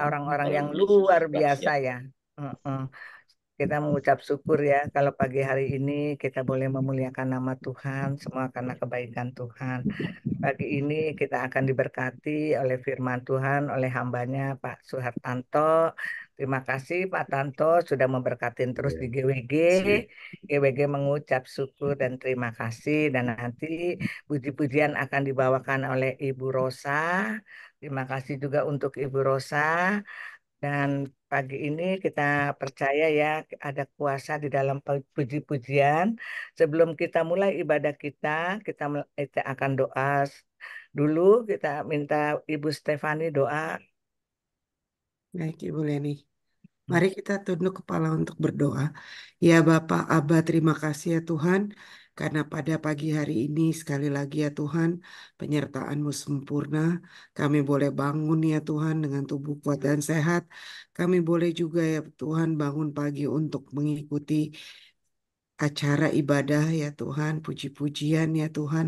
orang-orang yang luar biasa ya. Heeh. Kita mengucap syukur ya kalau pagi hari ini kita boleh memuliakan nama Tuhan semua karena kebaikan Tuhan. Pagi ini kita akan diberkati oleh firman Tuhan oleh hambanya Pak Suhartanto. Terima kasih Pak Tanto sudah memberkatin terus di GWG. GWG mengucap syukur dan terima kasih dan nanti puji-pujian akan dibawakan oleh Ibu Rosa. Terima kasih juga untuk Ibu Rosa. Dan pagi ini kita percaya ya ada kuasa di dalam puji-pujian. Sebelum kita mulai ibadah kita akan doa dulu. Kita minta Ibu Stefani doa. Baik, Ibu Leni. Mari kita tunduk kepala untuk berdoa. Ya Bapak, Aba, terima kasih ya Tuhan. Karena pada pagi hari ini sekali lagi ya Tuhan, penyertaan-Mu sempurna. Kami boleh bangun ya Tuhan dengan tubuh kuat dan sehat. Kami boleh juga ya Tuhan bangun pagi untuk mengikuti acara ibadah ya Tuhan, puji-pujian ya Tuhan,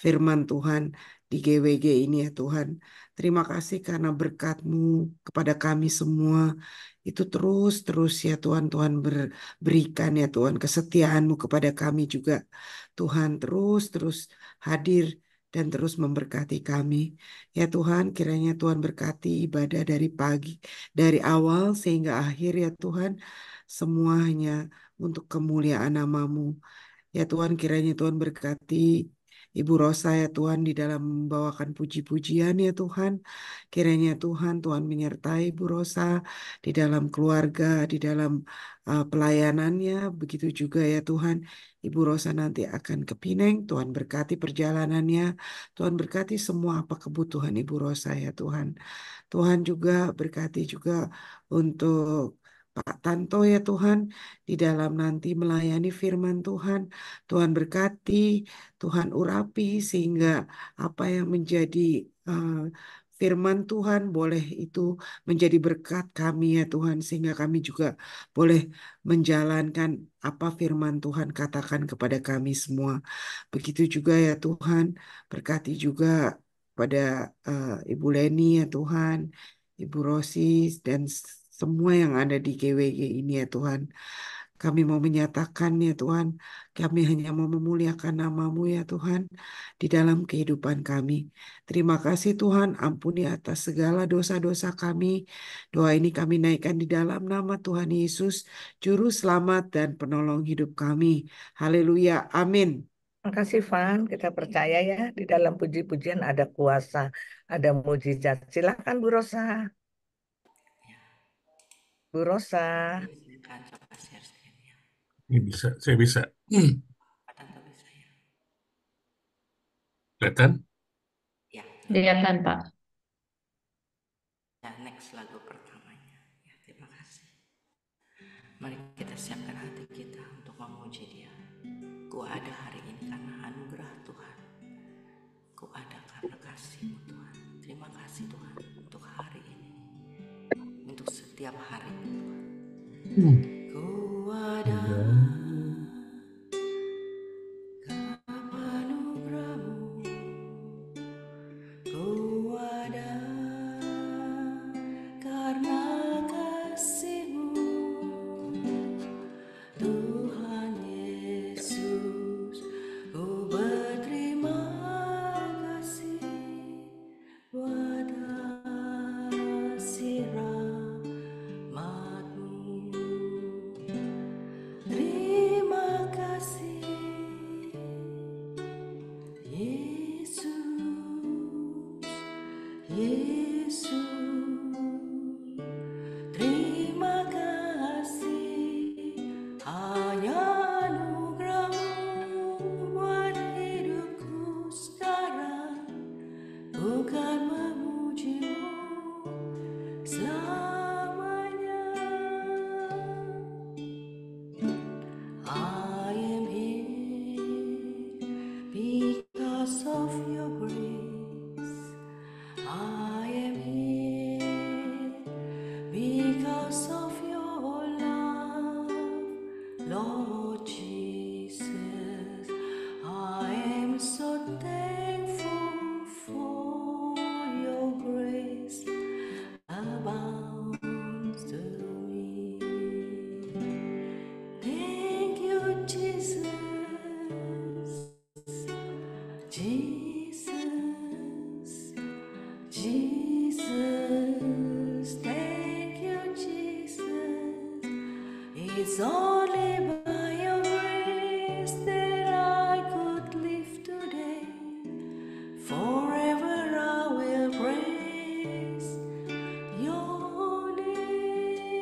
firman Tuhan di GWG ini ya Tuhan. Terima kasih karena berkat-Mu kepada kami semua itu terus ya Tuhan, Tuhan berikan ya Tuhan kesetiaan-Mu kepada kami juga. Tuhan terus hadir dan terus memberkati kami. Ya Tuhan, kiranya Tuhan berkati ibadah dari pagi, dari awal sehingga akhir ya Tuhan. Semuanya untuk kemuliaan nama-Mu. Ya Tuhan, kiranya Tuhan berkati Ibu Rosa ya Tuhan di dalam membawakan puji-pujian ya Tuhan. Kiranya Tuhan menyertai Ibu Rosa di dalam keluarga, di dalam pelayanannya. Begitu juga ya Tuhan, Ibu Rosa nanti akan ke Pineng. Tuhan berkati perjalanannya. Tuhan berkati semua apa kebutuhan Ibu Rosa ya Tuhan. Tuhan juga berkati juga untuk Pak Tanto ya Tuhan di dalam nanti melayani firman Tuhan. Tuhan berkati, Tuhan urapi sehingga apa yang menjadi eh, firman Tuhan boleh itu menjadi berkat kami ya Tuhan sehingga kami juga boleh menjalankan apa firman Tuhan katakan kepada kami semua. Begitu juga ya Tuhan, berkati juga pada Ibu Leni ya Tuhan, Ibu Rosis dan semua yang ada di GWG ini ya Tuhan. Kami mau menyatakan ya Tuhan, kami hanya mau memuliakan nama-Mu ya Tuhan di dalam kehidupan kami. Terima kasih Tuhan, ampuni atas segala dosa-dosa kami. Doa ini kami naikkan di dalam nama Tuhan Yesus, Juru Selamat dan Penolong hidup kami. Haleluya, amin. Terima kasih Van. Kita percaya ya di dalam puji-pujian ada kuasa, ada mujizat. Silakan Bu Rosa. Bu Rosa. Silakan coba share screen-nya. Ini bisa, saya bisa. Pak Tanto bisa ya? Kelihatan? Ya, Kelihatan, Pak. ya next lagu pertamanya. Ya, terima kasih. Mari kita siapkan hati kita untuk memuji Dia. Ku ada hari ini karena anugerah Tuhan. Ku ada karena kasih-Mu Tuhan. Terima kasih Tuhan untuk hari ini. Untuk setiap hari Tuhan. Ku ada karena anugerah-Mu. Ku ada karena kasih-Mu. Tuhan Yesus, ku berterima kasih buat kasih rahmat-Mu. Terima kasih Yesus, Yesus. Terima kasih hanya anugerah-Mu buat hidupku sekarang. Bukan memuji-Mu selamanya. I am here because of Your grace. I am here because of Your love, Lord Jesus. I am so thankful for Your grace abound. It's only by your grace that I could live today. Forever I will praise your name.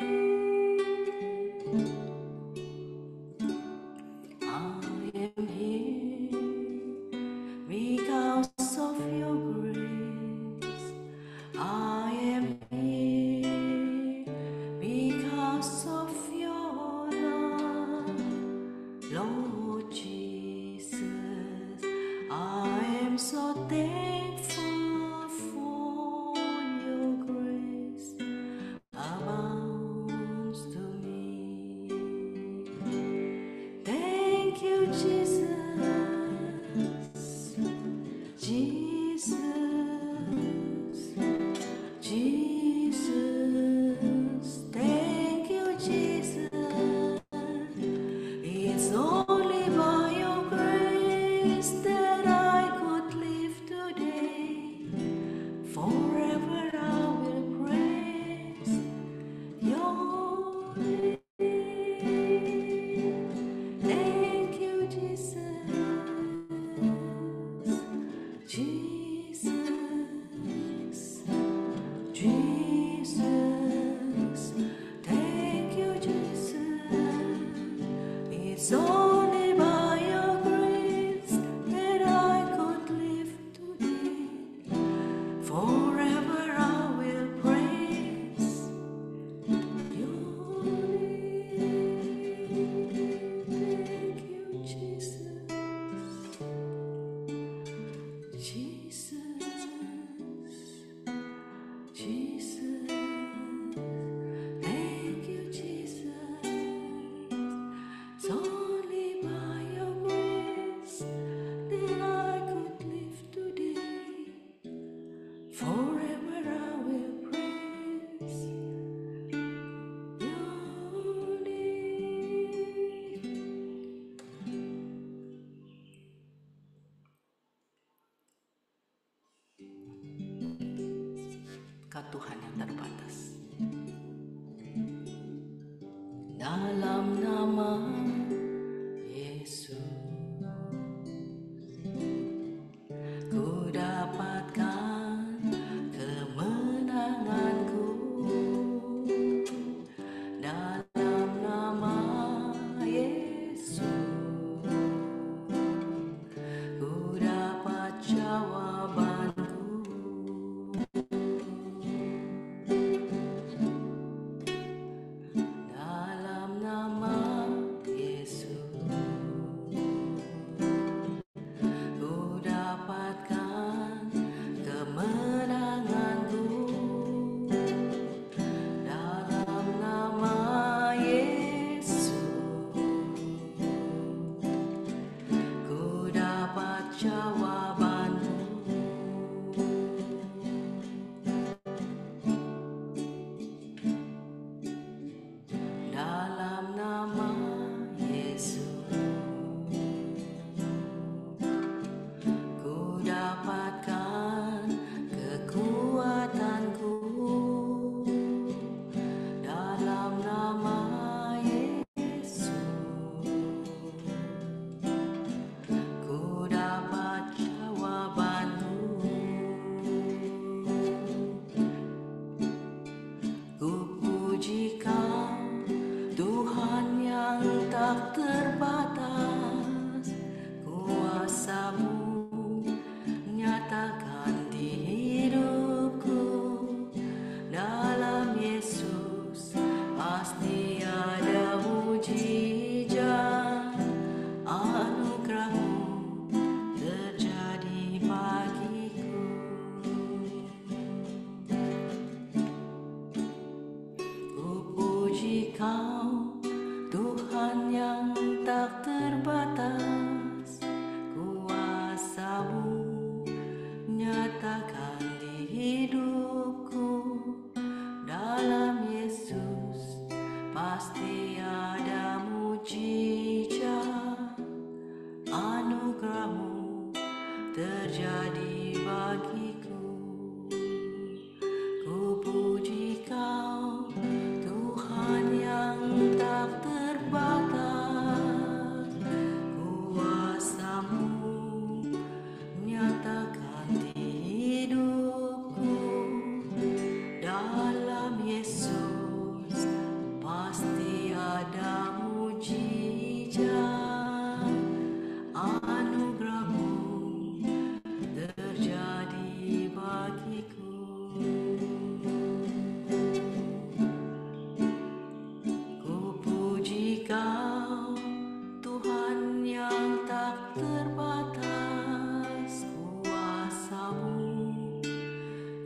I am here because of your grace. I am here because of your love, Lord Jesus. I am so thankful for your grace abounds to me. Thank you, Jesus. Jesus, Jesus, thank you, Jesus. It's only by your grace that I could live today. Forever I will praise your name. Thank you, Jesus. Jesus, Jesus, thank you, Jesus. It's only by your grace that I could live today. Forever I will praise your name. Thank you, Jesus. Jesus, Jesus, thank you, Jesus. It's only by your grace that I could live today. Forever I will praise your name. Kau Tuhan yang terbatas. Dalam nama Yesus, ku dapatkan kemenanganku. Dalam nama Yesus, ku dapat jawabanku. Dalam nama Yesus, ku dapatkan kemenanganku. Dalam nama Yesus, ku dapat jawabanku. Dalam nama Yesus, ku dapatkan kekuatanku. Dalam nama Yesus, ku dapat jawabanku. Ku puji Kau, Tuhan yang tak terbatas. Kuasa-Mu nyatakan di hidupku. Dalam Yesus pasti ada mujizat. Anugerah-Mu terjadi bagiku. Ku puji Kau, Tuhan yang tak terbatas. Kuasa-Mu nyatakan di hidupku. Dalam Yesus pasti ada mujizat. Anugerah-Mu terjadi bagiku. Ku puji Kau, Tuhan yang tak terbatas. Engkau Tuhan yang tak terbatas, kuasa-Mu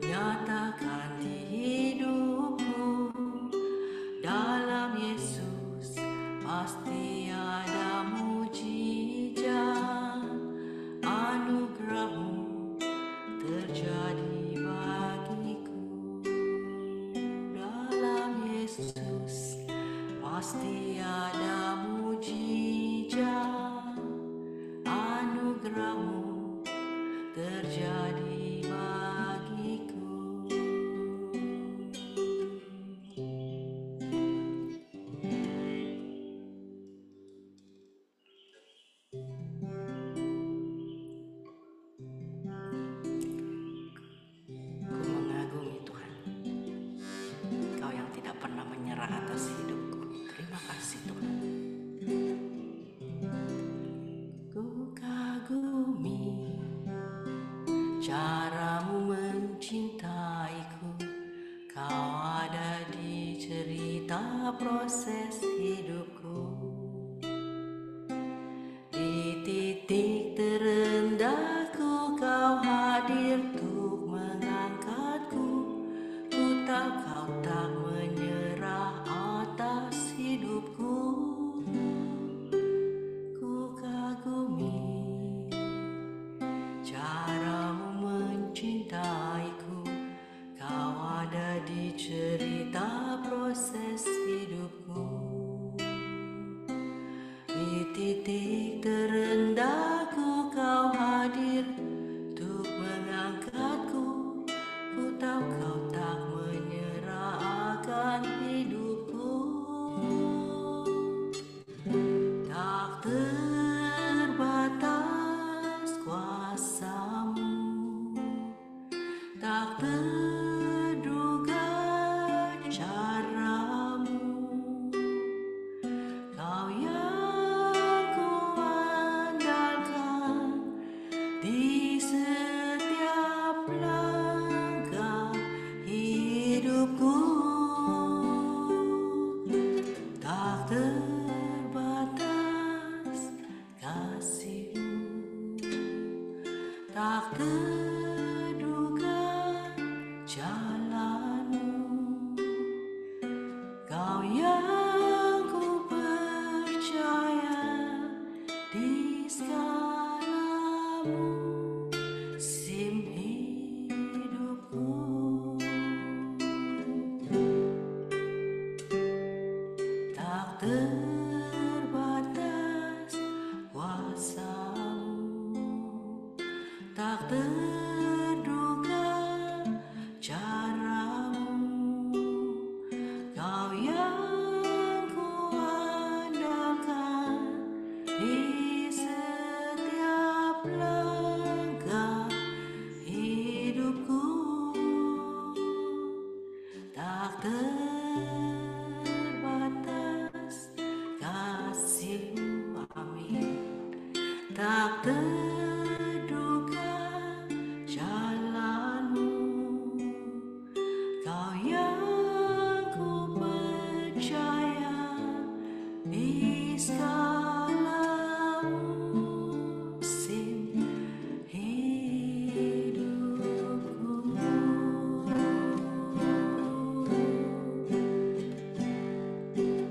nyatakan di hidupku. Dalam Yesus pasti ada mujizat, anugerah-Mu terjadi bagiku. Dalam Yesus pasti ada mujizat, anugerah-Mu terjadi bagiku. Ku mengagumi Tuhan, Kau yang tidak pernah menyerah atas hidupku. Terima kasih Tuhan. Ku kagumi cara-Mu mencintaiku. Kau ada di cerita proses hidupku. Di titik terendahku Kau hadir untuk mengangkatku. Ku tahu Kau tak menyerah atas hidupku. Ku kagumi cara-Mu mencintaiku. Kau ada di cerita proses hidupku. Di titik terendahku Kau hadir untuk mengangkatku. Ku tahu Kau tak menyerah akan hidupku. Tak terbatas kuasa-Mu, tak terduga cara-Mu. Kau yang kuandalkan di setiap langkah hidupku. Tak terbatas kasih-Mu, tak terduga jalan-Mu. Kau yang ku percaya di segala musim hidupku. Tak terbatas kuasa-Mu, tak terduga cara-Mu. Kau yang kuandalkan di setiap langkah hidupku. Tak terbatas kasih-Mu, amin. Tak terduga jalan-Mu. Kau yang ku percaya di segala musim hidupku.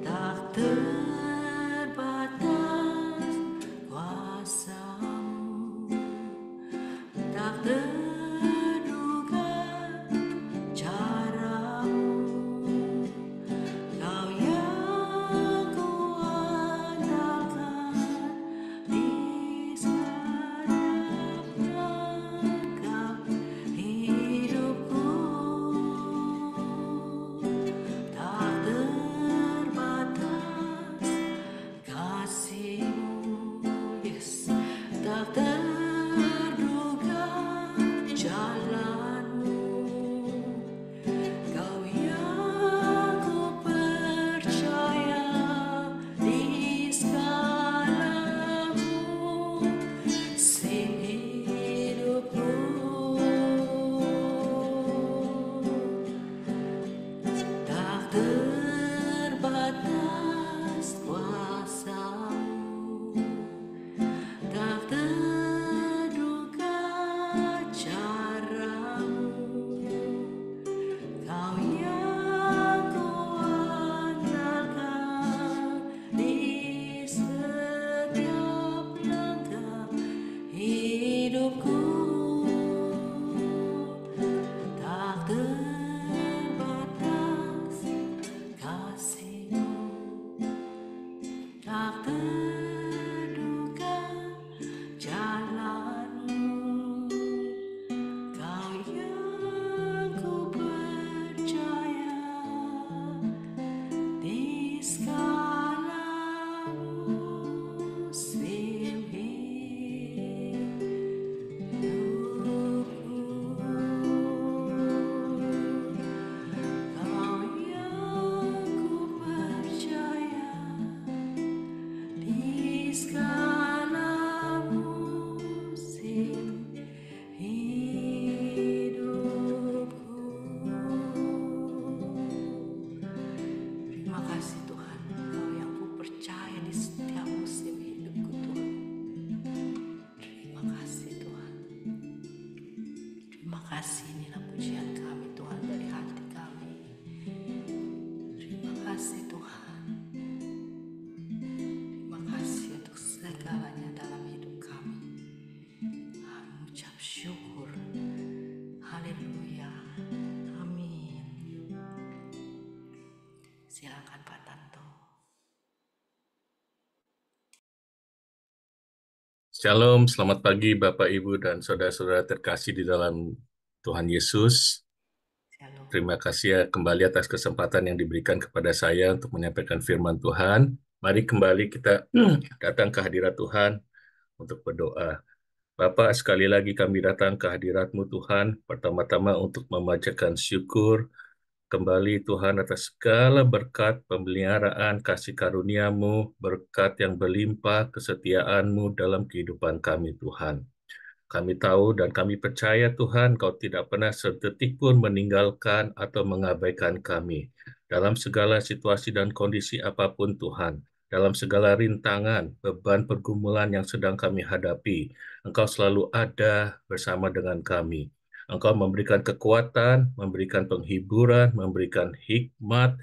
Tak terbatas kuasa-Mu, tak terduga cara-Mu. Kau yang kuandalkan di setiap langkah hidupku. Tak terbatas kasih-Mu, yes. Tak terduga jalan-Mu. Kau yang ku percaya di segala musim hidupku. Tak terbatas kuasa kasih Tuhan. Terima kasih untuk segalanya dalam hidup kami. Mengucap syukur. Haleluya. Amin. Silakan Pak Tanto. Shalom, selamat pagi Bapak, Ibu, dan saudara-saudara terkasih di dalam Tuhan Yesus. Shalom. Terima kasih ya kembali atas kesempatan yang diberikan kepada saya untuk menyampaikan firman Tuhan. Mari kembali kita datang ke hadirat Tuhan untuk berdoa. Bapak, sekali lagi kami datang ke hadirat-Mu Tuhan, pertama-tama untuk memanjatkan syukur kembali Tuhan atas segala berkat pemeliharaan kasih karunia-Mu, berkat yang berlimpah kesetiaan-Mu dalam kehidupan kami Tuhan. Kami tahu dan kami percaya Tuhan, Kau tidak pernah sedetik pun meninggalkan atau mengabaikan kami. Dalam segala situasi dan kondisi apapun Tuhan, dalam segala rintangan, beban pergumulan yang sedang kami hadapi, Engkau selalu ada bersama dengan kami. Engkau memberikan kekuatan, memberikan penghiburan, memberikan hikmat,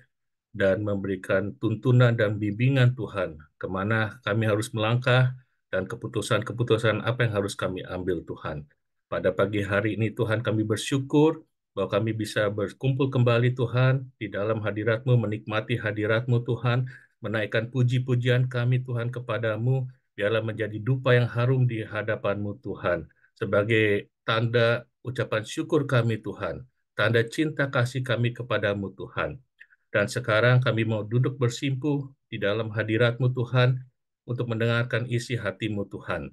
dan memberikan tuntunan dan bimbingan Tuhan, kemana kami harus melangkah, dan keputusan-keputusan apa yang harus kami ambil Tuhan. Pada pagi hari ini Tuhan kami bersyukur bahwa kami bisa berkumpul kembali Tuhan di dalam hadirat-Mu, menikmati hadirat-Mu Tuhan, menaikkan puji-pujian kami Tuhan kepadamu, biarlah menjadi dupa yang harum di hadapan-Mu Tuhan, sebagai tanda ucapan syukur kami Tuhan, tanda cinta kasih kami kepadamu Tuhan. Dan sekarang kami mau duduk bersimpuh di dalam hadirat-Mu Tuhan untuk mendengarkan isi hati-Mu Tuhan.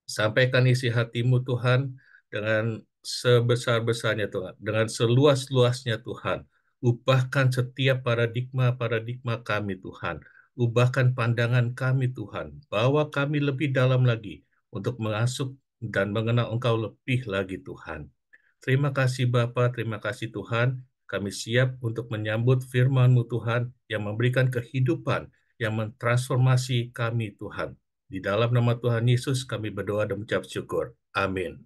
Sampaikan isi hati-Mu Tuhan dengan sebesar-besarnya Tuhan, dengan seluas-luasnya Tuhan. Ubahkan setiap paradigma-paradigma kami Tuhan. Ubahkan pandangan kami Tuhan. Bawa kami lebih dalam lagi untuk masuk dan mengenal Engkau lebih lagi Tuhan. Terima kasih Bapa, terima kasih Tuhan. Kami siap untuk menyambut firman-Mu Tuhan yang memberikan kehidupan, yang mentransformasi kami Tuhan. Di dalam nama Tuhan Yesus kami berdoa dan mengucap syukur. Amin.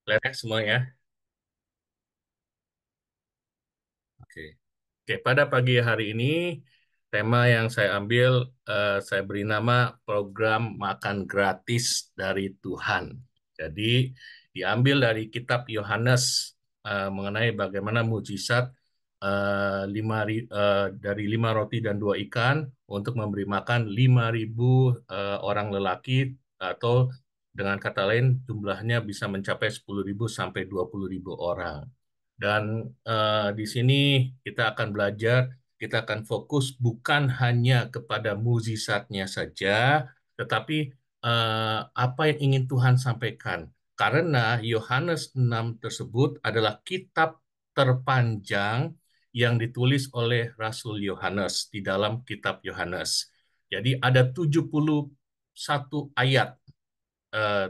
Lihat ya semuanya. Oke. Oke, pada pagi hari ini tema yang saya ambil, saya beri nama program makan gratis dari Tuhan. Jadi diambil dari kitab Yohanes mengenai bagaimana mujizat dari 5 roti dan 2 ikan untuk memberi makan 5.000 orang lelaki, atau dengan kata lain jumlahnya bisa mencapai 10.000 sampai 20.000 orang. Dan di sini kita akan belajar, kita akan fokus bukan hanya kepada mukjizatnya saja, tetapi apa yang ingin Tuhan sampaikan. Karena Yohanes 6 tersebut adalah kitab terpanjang yang ditulis oleh Rasul Yohanes di dalam kitab Yohanes. Jadi ada 71 ayat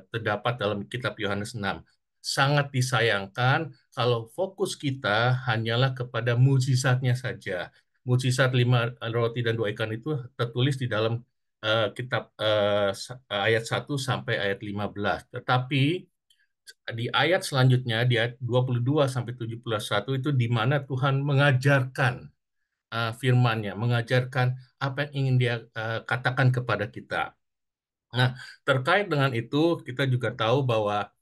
terdapat dalam kitab Yohanes 6. Sangat disayangkan kalau fokus kita hanyalah kepada mukjizatnya saja. Mukjizat 5 roti dan 2 ikan itu tertulis di dalam kitab ayat 1 sampai ayat 15. Tetapi di ayat selanjutnya, di ayat 22 sampai 71 itu di mana Tuhan mengajarkan firman-Nya, mengajarkan apa yang ingin Dia katakan kepada kita. Nah, terkait dengan itu, kita juga tahu bahwa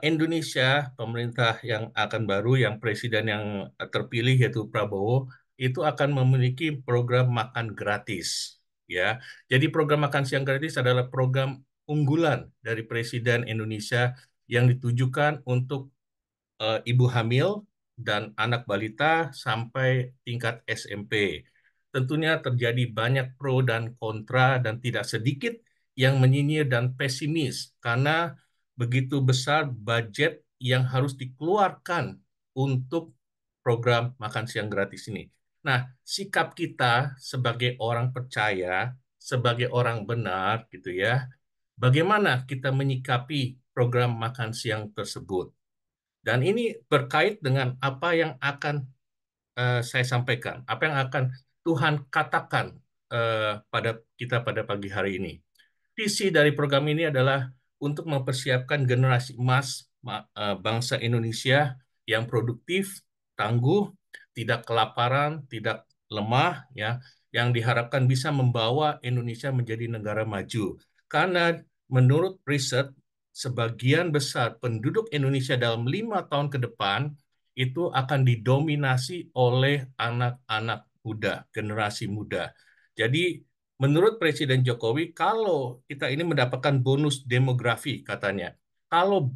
Indonesia, pemerintah yang akan baru, yang presiden yang terpilih yaitu Prabowo, itu akan memiliki program makan gratis. Ya, jadi program makan siang gratis adalah program unggulan dari Presiden Indonesia yang ditujukan untuk ibu hamil dan anak balita sampai tingkat SMP. Tentunya terjadi banyak pro dan kontra dan tidak sedikit yang menyinyir dan pesimis karena begitu besar budget yang harus dikeluarkan untuk program makan siang gratis ini. Nah, sikap kita sebagai orang percaya, sebagai orang benar gitu ya, bagaimana kita menyikapi program makan siang tersebut? Dan ini berkait dengan apa yang akan saya sampaikan, apa yang akan Tuhan katakan pada kita pada pagi hari ini. Visi dari program ini adalah untuk mempersiapkan generasi emas bangsa Indonesia yang produktif, tangguh, tidak kelaparan, tidak lemah, ya, yang diharapkan bisa membawa Indonesia menjadi negara maju. Karena menurut riset, sebagian besar penduduk Indonesia dalam 5 tahun ke depan itu akan didominasi oleh anak-anak muda, generasi muda. Jadi menurut Presiden Jokowi, kalau kita ini mendapatkan bonus demografi katanya, kalau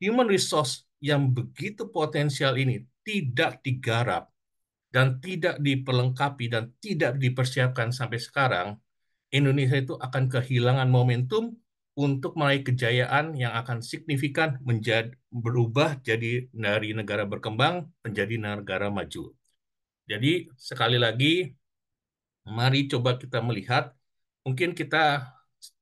human resource yang begitu potensial ini tidak digarap dan tidak diperlengkapi dan tidak dipersiapkan sampai sekarang, Indonesia itu akan kehilangan momentum untuk meraih kejayaan yang akan signifikan berubah jadi dari negara berkembang menjadi negara maju. Jadi sekali lagi, mari coba kita melihat, mungkin kita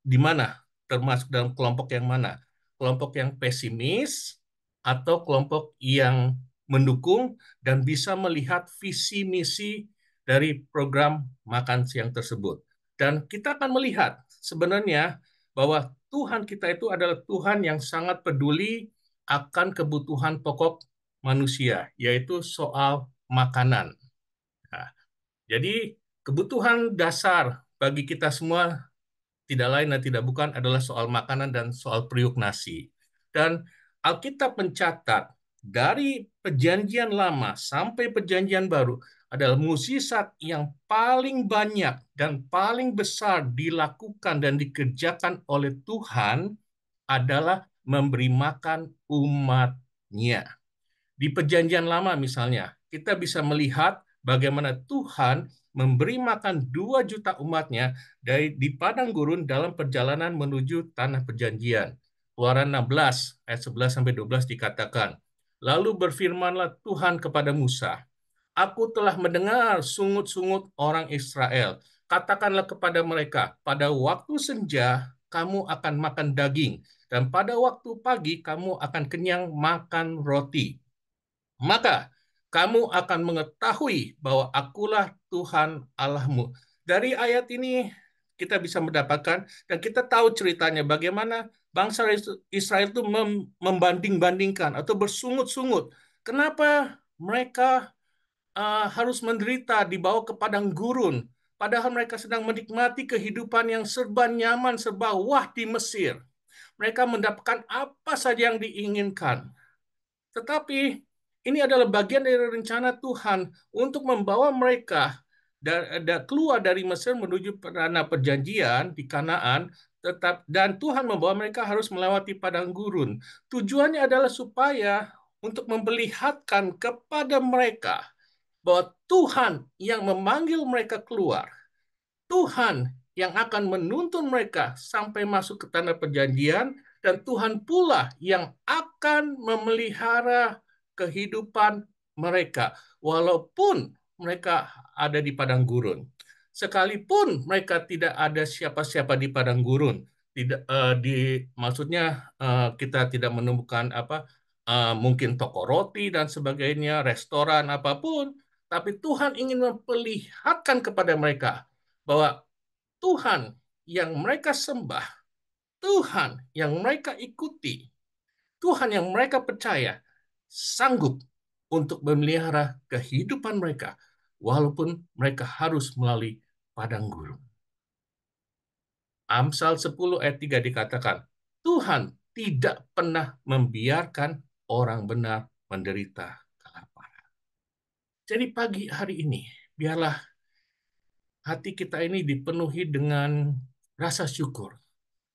di mana, termasuk dalam kelompok yang mana? Kelompok yang pesimis atau kelompok yang mendukung dan bisa melihat visi misi dari program makan siang tersebut. Dan kita akan melihat sebenarnya bahwa Tuhan kita itu adalah Tuhan yang sangat peduli akan kebutuhan pokok manusia, yaitu soal makanan. Nah, jadi kebutuhan dasar bagi kita semua tidak lain dan tidak bukan adalah soal makanan dan soal periuk nasi. Dan Alkitab mencatat dari perjanjian lama sampai perjanjian baru adalah mukjizat yang paling banyak dan paling besar dilakukan dan dikerjakan oleh Tuhan adalah memberi makan umatnya. Di perjanjian lama misalnya, kita bisa melihat bagaimana Tuhan memberi makan 2 juta umatnya di padang gurun dalam perjalanan menuju tanah perjanjian. Keluaran 16 ayat 11 sampai 12 dikatakan, lalu berfirmanlah Tuhan kepada Musa, aku telah mendengar sungut-sungut orang Israel. Katakanlah kepada mereka, pada waktu senja kamu akan makan daging, dan pada waktu pagi kamu akan kenyang makan roti. Maka kamu akan mengetahui bahwa akulah Tuhan Allahmu. Dari ayat ini kita bisa mendapatkan dan kita tahu ceritanya bagaimana bangsa Israel itu membanding-bandingkan atau bersungut-sungut. Kenapa mereka harus menderita dibawa ke padang gurun, padahal mereka sedang menikmati kehidupan yang serba nyaman, serba wah di Mesir. Mereka mendapatkan apa saja yang diinginkan. Tetapi ini adalah bagian dari rencana Tuhan untuk membawa mereka keluar dari Mesir menuju tanah perjanjian di Kanaan, dan Tuhan membawa mereka harus melewati padang gurun. Tujuannya adalah supaya untuk memperlihatkan kepada mereka bahwa Tuhan yang memanggil mereka keluar, Tuhan yang akan menuntun mereka sampai masuk ke tanah perjanjian, dan Tuhan pula yang akan memelihara kehidupan mereka walaupun mereka ada di padang gurun. Sekalipun mereka tidak ada siapa-siapa di padang gurun, tidak maksudnya kita tidak menemukan mungkin toko roti dan sebagainya, restoran apapun, tapi Tuhan ingin memperlihatkan kepada mereka bahwa Tuhan yang mereka sembah, Tuhan yang mereka ikuti, Tuhan yang mereka percaya, sanggup untuk memelihara kehidupan mereka, walaupun mereka harus melalui padang gurun. Amsal 10 ayat 3 dikatakan, Tuhan tidak pernah membiarkan orang benar menderita kelaparan. Jadi pagi hari ini, biarlah hati kita ini dipenuhi dengan rasa syukur.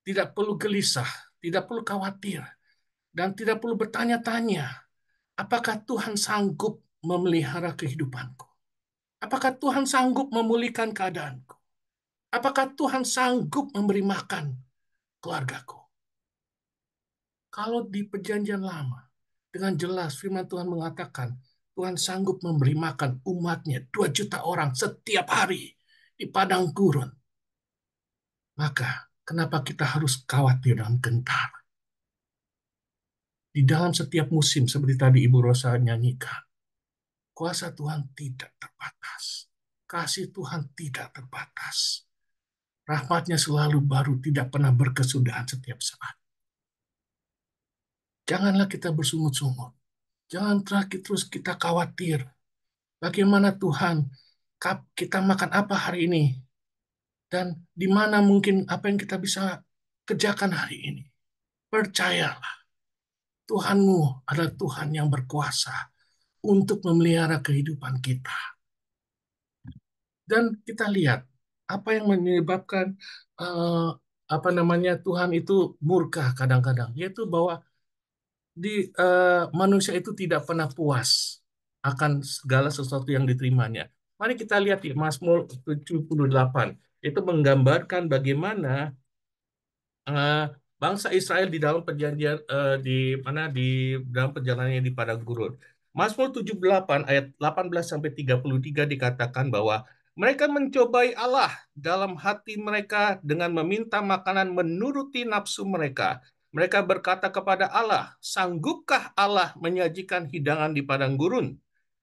Tidak perlu gelisah, tidak perlu khawatir, dan tidak perlu bertanya-tanya, apakah Tuhan sanggup memelihara kehidupanku? Apakah Tuhan sanggup memulihkan keadaanku? Apakah Tuhan sanggup memberi makan keluargaku? Kalau di perjanjian lama, dengan jelas firman Tuhan mengatakan, Tuhan sanggup memberi makan umatnya 2 juta orang setiap hari di padang gurun. Maka kenapa kita harus khawatir dan gentar? di dalam setiap musim seperti tadi Ibu Rosa nyanyikan. Kuasa Tuhan tidak terbatas. Kasih Tuhan tidak terbatas. Rahmatnya selalu baru, tidak pernah berkesudahan setiap saat. Janganlah kita bersungut-sungut. Jangan terus kita khawatir. Bagaimana Tuhan, kita makan apa hari ini? Dan di mana mungkin apa yang kita bisa kerjakan hari ini? Percayalah, Tuhanmu adalah Tuhan yang berkuasa untuk memelihara kehidupan kita. Dan kita lihat apa yang menyebabkan Tuhan itu murka kadang-kadang, yaitu bahwa manusia itu tidak pernah puas akan segala sesuatu yang diterimanya. Mari kita lihat di Mazmur 78. Itu menggambarkan bagaimana eh, bangsa Israel di dalam perjanjian di dalam perjalanannya di padang gurun. Mazmur 78 ayat 18 sampai 33 dikatakan bahwa mereka mencobai Allah dalam hati mereka dengan meminta makanan menuruti nafsu mereka. Mereka berkata kepada Allah, "Sanggupkah Allah menyajikan hidangan di padang gurun?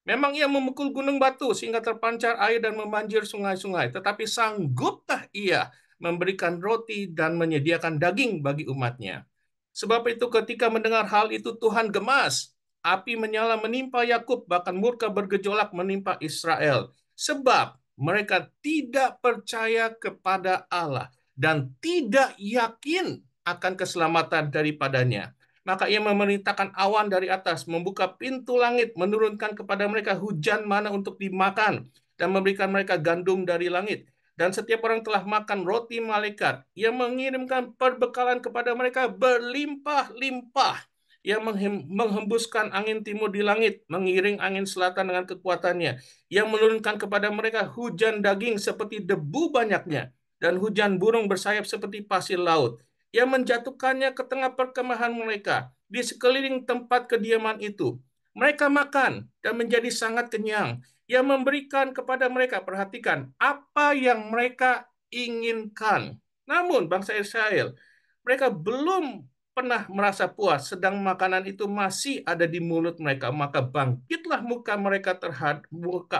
Memang ia memukul gunung batu sehingga terpancar air dan membanjir sungai-sungai. Tetapi sanggupkah ia memberikan roti dan menyediakan daging bagi umatnya?" Sebab itu ketika mendengar hal itu Tuhan gemas. Api menyala menimpa Yakub, bahkan murka bergejolak menimpa Israel. Sebab mereka tidak percaya kepada Allah dan tidak yakin akan keselamatan daripadanya. Maka ia memerintahkan awan dari atas, membuka pintu langit, menurunkan kepada mereka hujan mana untuk dimakan, dan memberikan mereka gandum dari langit. Dan setiap orang telah makan roti malaikat. Ia mengirimkan perbekalan kepada mereka berlimpah-limpah. Ia menghembuskan angin timur di langit, mengiring angin selatan dengan kekuatannya. Ia menurunkan kepada mereka hujan daging seperti debu banyaknya, dan hujan burung bersayap seperti pasir laut. Ia menjatuhkannya ke tengah perkemahan mereka, di sekeliling tempat kediaman itu. Mereka makan dan menjadi sangat kenyang. Ia memberikan kepada mereka, perhatikan, apa yang mereka inginkan. Namun bangsa Israel, mereka belum pernah merasa puas, sedang makanan itu masih ada di mulut mereka. Maka bangkitlah muka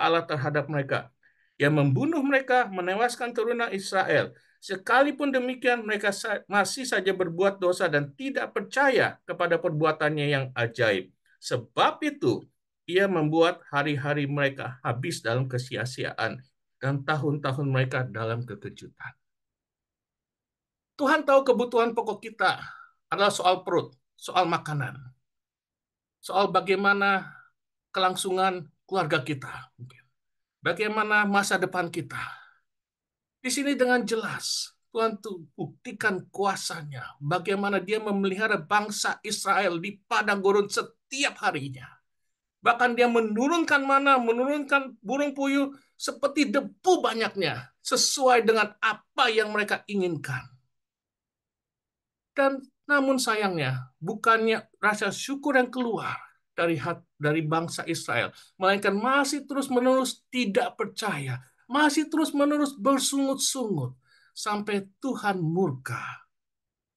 Allah terhadap mereka, yang membunuh mereka, menewaskan turunan Israel. Sekalipun demikian, mereka masih saja berbuat dosa dan tidak percaya kepada perbuatannya yang ajaib. Sebab itu, ia membuat hari-hari mereka habis dalam kesia-siaan dan tahun-tahun mereka dalam kekejutan. Tuhan tahu kebutuhan pokok kita adalah soal perut, soal makanan, soal bagaimana kelangsungan keluarga kita, bagaimana masa depan kita. Di sini dengan jelas Tuhan tuh buktikan kuasanya, bagaimana dia memelihara bangsa Israel di padang gurun setiap harinya. Bahkan dia menurunkan mana, menurunkan burung puyuh seperti debu banyaknya, sesuai dengan apa yang mereka inginkan. Dan namun sayangnya, bukannya rasa syukur yang keluar dari bangsa Israel, melainkan masih terus-menerus tidak percaya, masih terus-menerus bersungut-sungut, sampai Tuhan murka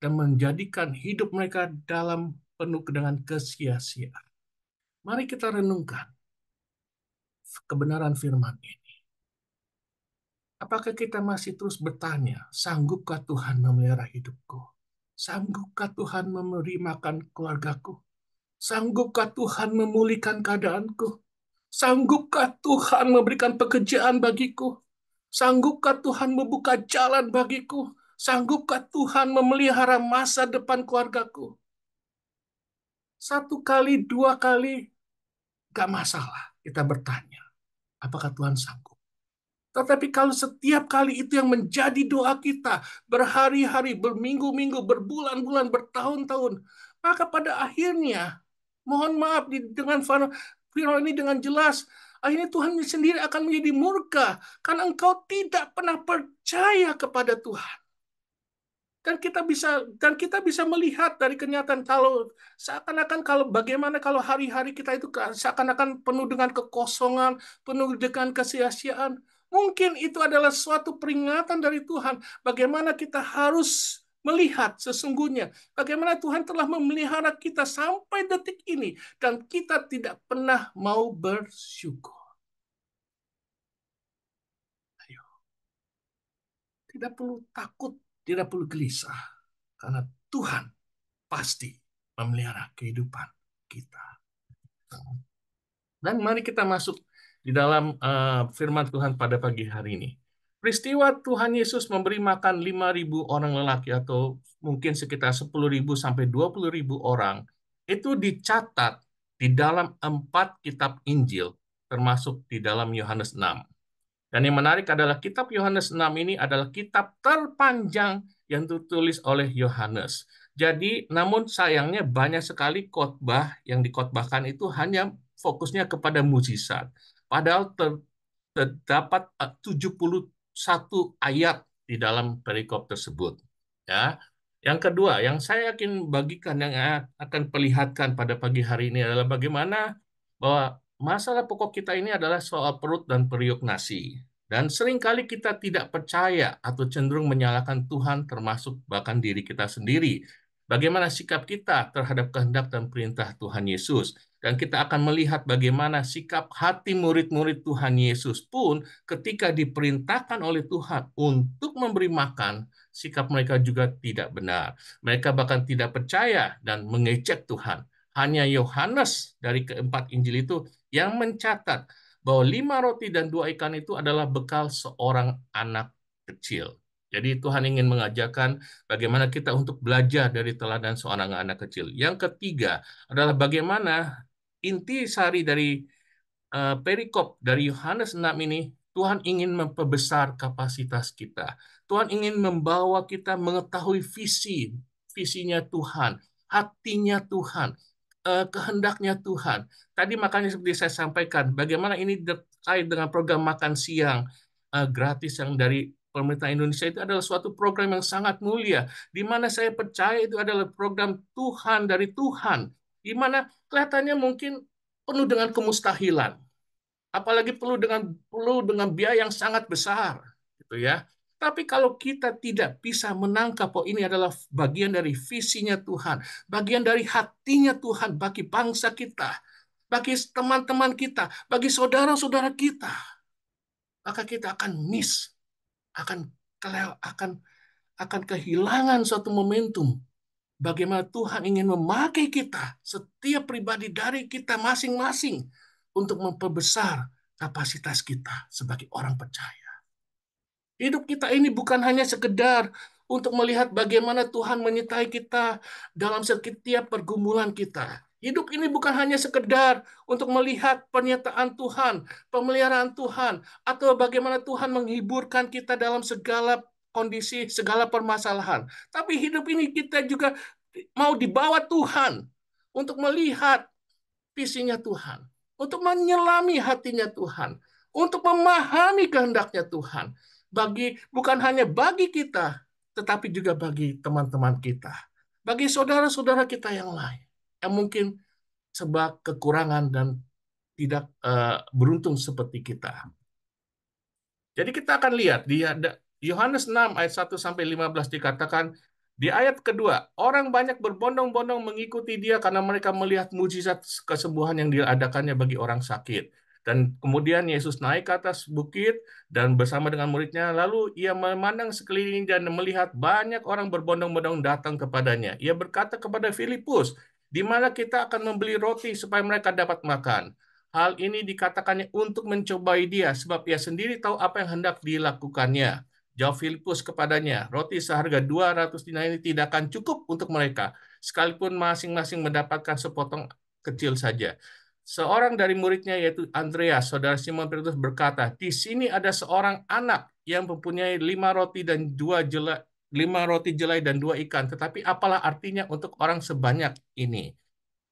dan menjadikan hidup mereka dalam penuh dengan kesia-siaan. Mari kita renungkan kebenaran firman ini. Apakah kita masih terus bertanya, sanggupkah Tuhan memelihara hidupku? Sanggupkah Tuhan memberi makan keluargaku? Sanggupkah Tuhan memulihkan keadaanku? Sanggupkah Tuhan memberikan pekerjaan bagiku? Sanggupkah Tuhan membuka jalan bagiku? Sanggupkah Tuhan memelihara masa depan keluargaku? Satu kali, dua kali, gak masalah kita bertanya, apakah Tuhan sanggup? Tetapi kalau setiap kali itu yang menjadi doa kita, berhari-hari, berminggu-minggu, berbulan-bulan, bertahun-tahun, maka pada akhirnya, mohon maaf dengan firman ini dengan jelas, akhirnya Tuhan sendiri akan menjadi murka karena engkau tidak pernah percaya kepada Tuhan. Dan kita bisa melihat dari kenyataan kalau seakan-akan bagaimana kalau hari-hari kita itu seakan-akan penuh dengan kekosongan, penuh dengan kesia-siaan. Mungkin itu adalah suatu peringatan dari Tuhan bagaimana kita harus melihat sesungguhnya bagaimana Tuhan telah memelihara kita sampai detik ini dan kita tidak pernah mau bersyukur. Ayo. Tidak perlu takut, tidak perlu gelisah karena Tuhan pasti memelihara kehidupan kita. Dan mari kita masuk di dalam firman Tuhan pada pagi hari ini. Peristiwa Tuhan Yesus memberi makan 5.000 orang lelaki atau mungkin sekitar 10.000 sampai 20.000 orang itu dicatat di dalam 4 kitab Injil, termasuk di dalam Yohanes 6. Dan yang menarik adalah kitab Yohanes 6 ini adalah kitab terpanjang yang ditulis oleh Yohanes. Jadi, namun sayangnya banyak sekali khotbah yang dikhotbahkan itu hanya fokusnya kepada mukjizat. Padahal terdapat 71 ayat di dalam perikop tersebut. Ya. Yang kedua, yang saya yakin bagikan, yang akan perlihatkan pada pagi hari ini adalah bagaimana bahwa masalah pokok kita ini adalah soal perut dan periuk nasi. Dan seringkali kita tidak percaya atau cenderung menyalahkan Tuhan termasuk bahkan diri kita sendiri. Bagaimana sikap kita terhadap kehendak dan perintah Tuhan Yesus. Dan kita akan melihat bagaimana sikap hati murid-murid Tuhan Yesus pun ketika diperintahkan oleh Tuhan untuk memberi makan, sikap mereka juga tidak benar. Mereka bahkan tidak percaya dan mengejek Tuhan. Hanya Yohanes dari keempat Injil itu yang mencatat bahwa 5 roti dan 2 ikan itu adalah bekal seorang anak kecil. Jadi Tuhan ingin mengajarkan bagaimana kita untuk belajar dari teladan seorang anak kecil. Yang ketiga adalah bagaimana intisari dari perikop dari Yohanes 6 ini, Tuhan ingin memperbesar kapasitas kita. Tuhan ingin membawa kita mengetahui visinya Tuhan, hatinya Tuhan, kehendaknya Tuhan. Tadi makanya seperti saya sampaikan, bagaimana ini terkait dengan program makan siang gratis yang dari pemerintah Indonesia itu adalah suatu program yang sangat mulia, di mana saya percaya itu adalah program Tuhan dari Tuhan, di mana kelihatannya mungkin penuh dengan kemustahilan, apalagi perlu dengan biaya yang sangat besar, gitu ya. Tapi kalau kita tidak bisa menangkap bahwa ini adalah bagian dari visinya Tuhan, bagian dari hatinya Tuhan bagi bangsa kita, bagi teman-teman kita, bagi saudara-saudara kita, maka kita akan miss, akan akan kehilangan suatu momentum bagaimana Tuhan ingin memakai kita, setiap pribadi dari kita masing-masing, untuk memperbesar kapasitas kita sebagai orang percaya. Hidup kita ini bukan hanya sekedar untuk melihat bagaimana Tuhan menyertai kita dalam setiap pergumulan kita. Hidup ini bukan hanya sekedar untuk melihat pernyataan Tuhan, pemeliharaan Tuhan, atau bagaimana Tuhan menghiburkan kita dalam segala kondisi, segala permasalahan. Tapi hidup ini kita juga mau dibawa Tuhan untuk melihat visinya Tuhan, untuk menyelami hatinya Tuhan, untuk memahami kehendaknya Tuhan. Bukan hanya bagi kita, tetapi juga bagi teman-teman kita, bagi saudara-saudara kita yang lain, yang mungkin sebab kekurangan dan tidak beruntung seperti kita. Jadi kita akan lihat di Yohanes 6 ayat 1 sampai 15 dikatakan di ayat kedua, orang banyak berbondong-bondong mengikuti dia karena mereka melihat mujizat kesembuhan yang diadakannya bagi orang sakit. Dan kemudian Yesus naik ke atas bukit dan bersama dengan muridnya, lalu ia memandang sekeliling dan melihat banyak orang berbondong-bondong datang kepadanya. Ia berkata kepada Filipus, di mana kita akan membeli roti supaya mereka dapat makan. Hal ini dikatakannya untuk mencobai dia, sebab ia sendiri tahu apa yang hendak dilakukannya. Jawab Filipus kepadanya, roti seharga 200 dinar ini tidak akan cukup untuk mereka, sekalipun masing-masing mendapatkan sepotong kecil saja. Seorang dari muridnya, yaitu Andreas, saudara Simon Petrus, berkata, di sini ada seorang anak yang mempunyai 5 roti jelai dan 2 ikan, tetapi apalah artinya untuk orang sebanyak ini?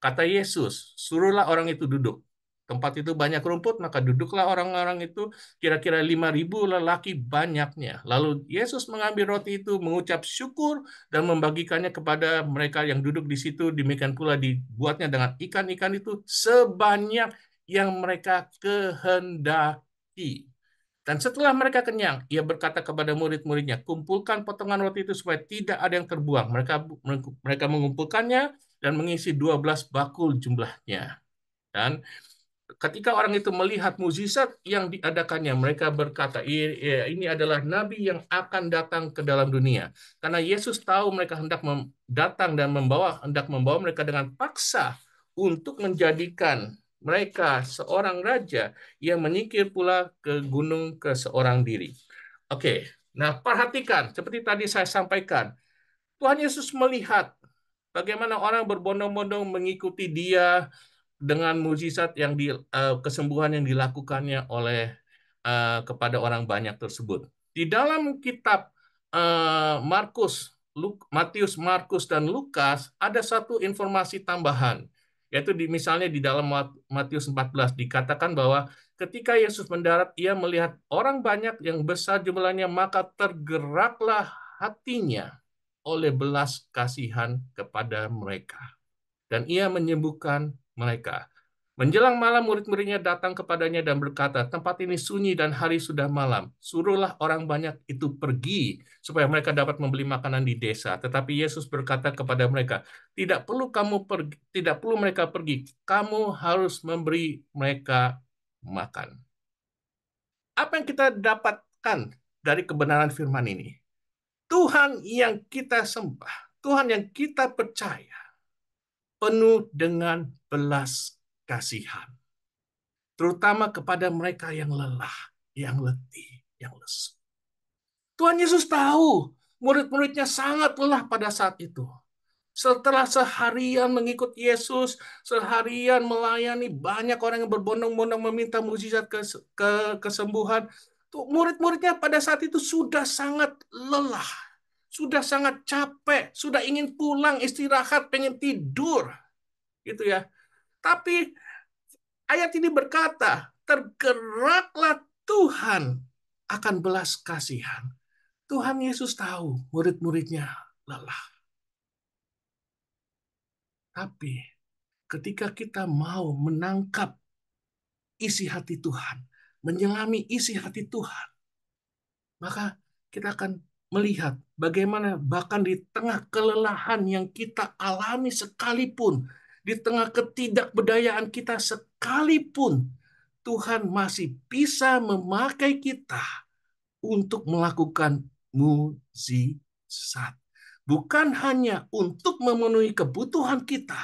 Kata Yesus, suruhlah orang itu duduk. Tempat itu banyak rumput, maka duduklah orang-orang itu, kira-kira 5.000 lelaki banyaknya. Lalu Yesus mengambil roti itu, mengucap syukur, dan membagikannya kepada mereka yang duduk di situ. Demikian pula dibuatnya dengan ikan-ikan itu sebanyak yang mereka kehendaki. Dan setelah mereka kenyang, ia berkata kepada murid-muridnya, kumpulkan potongan roti itu supaya tidak ada yang terbuang. Mereka mengumpulkannya dan mengisi 12 bakul jumlahnya. Dan ketika orang itu melihat mukjizat yang diadakannya, mereka berkata, ini adalah nabi yang akan datang ke dalam dunia. Karena Yesus tahu mereka datang dan hendak membawa mereka dengan paksa untuk menjadikan mereka seorang raja yang menyingkir pula ke gunung ke seorang diri. Oke, nah perhatikan, seperti tadi saya sampaikan, Tuhan Yesus melihat bagaimana orang berbondong-bondong mengikuti dia dengan mukjizat kesembuhan yang dilakukannya oleh kepada orang banyak tersebut. Di dalam kitab Matius, Markus, dan Lukas ada satu informasi tambahan, yaitu misalnya di dalam Matius 14 dikatakan bahwa ketika Yesus mendarat, ia melihat orang banyak yang besar jumlahnya, maka tergeraklah hatinya oleh belas kasihan kepada mereka. Dan ia menyembuhkan mereka. Menjelang malam, murid-muridnya datang kepadanya dan berkata, tempat ini sunyi dan hari sudah malam. Suruhlah orang banyak itu pergi, supaya mereka dapat membeli makanan di desa. Tetapi Yesus berkata kepada mereka, tidak perlu mereka pergi. Kamu harus memberi mereka makan. Apa yang kita dapatkan dari kebenaran firman ini? Tuhan yang kita sembah, Tuhan yang kita percaya, penuh dengan belas kasihan, terutama kepada mereka yang lelah, yang letih, yang lesu. Tuhan Yesus tahu murid-muridnya sangat lelah pada saat itu. Setelah seharian mengikut Yesus, seharian melayani banyak orang yang berbondong-bondong meminta mukjizat kesembuhan, murid-muridnya pada saat itu sudah sangat lelah, sudah sangat capek, sudah ingin pulang istirahat, pengen tidur, gitu ya. Tapi ayat ini berkata, tergeraklah Tuhan akan belas kasihan. Tuhan Yesus tahu murid-muridnya lelah. Tapi ketika kita mau menangkap isi hati Tuhan, menyelami isi hati Tuhan, maka kita akan melihat bagaimana bahkan di tengah kelelahan yang kita alami sekalipun, di tengah ketidakberdayaan kita sekalipun, Tuhan masih bisa memakai kita untuk melakukan mukjizat. Bukan hanya untuk memenuhi kebutuhan kita,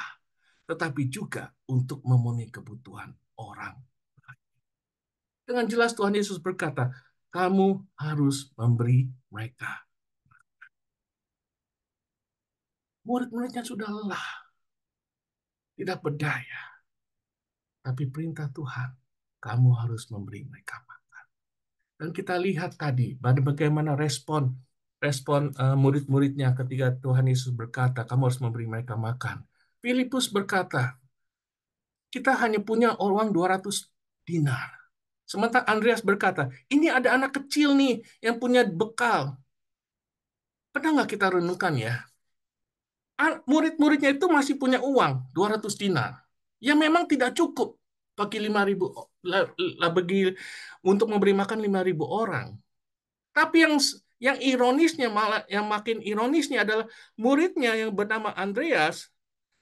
tetapi juga untuk memenuhi kebutuhan orang. Dengan jelas Tuhan Yesus berkata, kamu harus memberi mereka. Murid-muridnya sudah lelah, tidak berdaya. Tapi perintah Tuhan, kamu harus memberi mereka makan. Dan kita lihat tadi bagaimana respon murid-muridnya ketika Tuhan Yesus berkata, kamu harus memberi mereka makan. Filipus berkata, kita hanya punya uang 200 dinar. Sementara Andreas berkata, ini ada anak kecil nih yang punya bekal. Pernah nggak kita renungkan ya? Murid-muridnya itu masih punya uang 200 dinar. Yang memang tidak cukup bagi 5.000 untuk memberi makan 5.000 orang. Tapi yang ironisnya malah yang makin ironisnya adalah muridnya yang bernama Andreas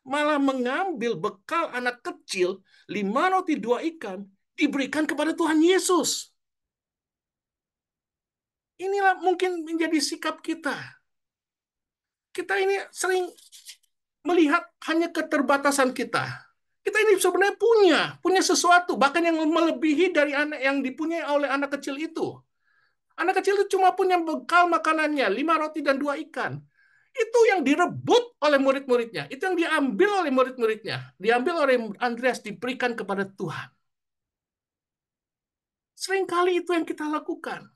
malah mengambil bekal anak kecil 5 roti 2 ikan diberikan kepada Tuhan Yesus. Inilah mungkin menjadi sikap kita. Kita ini sering melihat hanya keterbatasan kita. Kita ini sebenarnya punya sesuatu, bahkan yang melebihi dari anak yang dipunyai oleh anak kecil itu. Anak kecil itu cuma punya bekal makanannya, 5 roti dan 2 ikan. Itu yang direbut oleh murid-muridnya. Itu yang diambil oleh murid-muridnya. Diambil oleh Andreas, diberikan kepada Tuhan. Seringkali itu yang kita lakukan.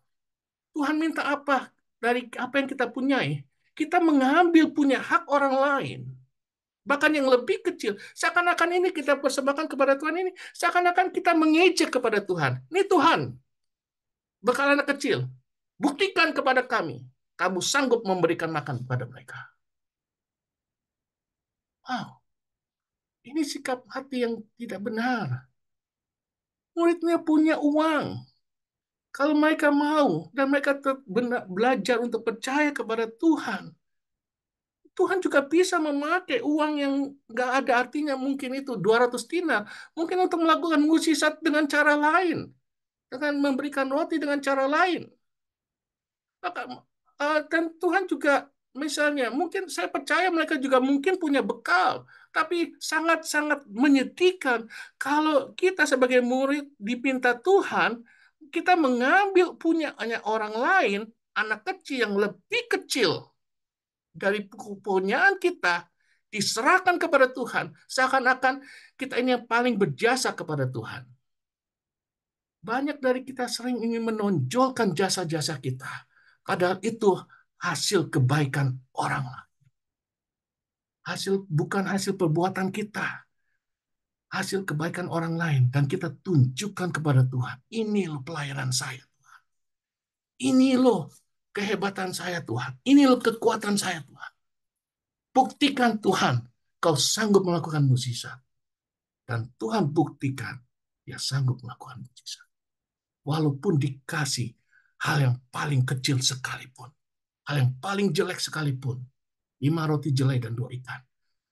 Tuhan minta apa dari apa yang kita punyai? Kita mengambil punya hak orang lain. Bahkan yang lebih kecil. Seakan-akan ini kita persembahkan kepada Tuhan ini. Seakan-akan kita mengejek kepada Tuhan. Ini Tuhan, bekal anak kecil. Buktikan kepada kami. Kamu sanggup memberikan makan kepada mereka. Wow. Ini sikap hati yang tidak benar. Muridnya punya uang. Kalau mereka mau dan mereka belajar untuk percaya kepada Tuhan, Tuhan juga bisa memakai uang yang nggak ada artinya, mungkin itu 200 dinar, mungkin untuk melakukan mukjizat dengan cara lain, dengan memberikan roti dengan cara lain. Dan Tuhan juga, misalnya, mungkin saya percaya mereka juga mungkin punya bekal, tapi sangat-sangat menyedihkan kalau kita sebagai murid dipinta Tuhan, kita mengambil punyanya orang lain, anak kecil yang lebih kecil dari kepunyaan kita, diserahkan kepada Tuhan, seakan-akan kita ini yang paling berjasa kepada Tuhan. Banyak dari kita sering ingin menonjolkan jasa-jasa kita, padahal itu hasil kebaikan orang lain. Bukan hasil perbuatan kita, hasil kebaikan orang lain, dan kita tunjukkan kepada Tuhan, ini loh pelayanan saya, Tuhan. Ini loh kehebatan saya, Tuhan. Ini loh kekuatan saya, Tuhan. Buktikan, Tuhan, kau sanggup melakukan mukjizat. Dan Tuhan buktikan dia sanggup melakukan mukjizat. Walaupun dikasih hal yang paling kecil sekalipun, hal yang paling jelek sekalipun, 5 roti jelai dan 2 ikan.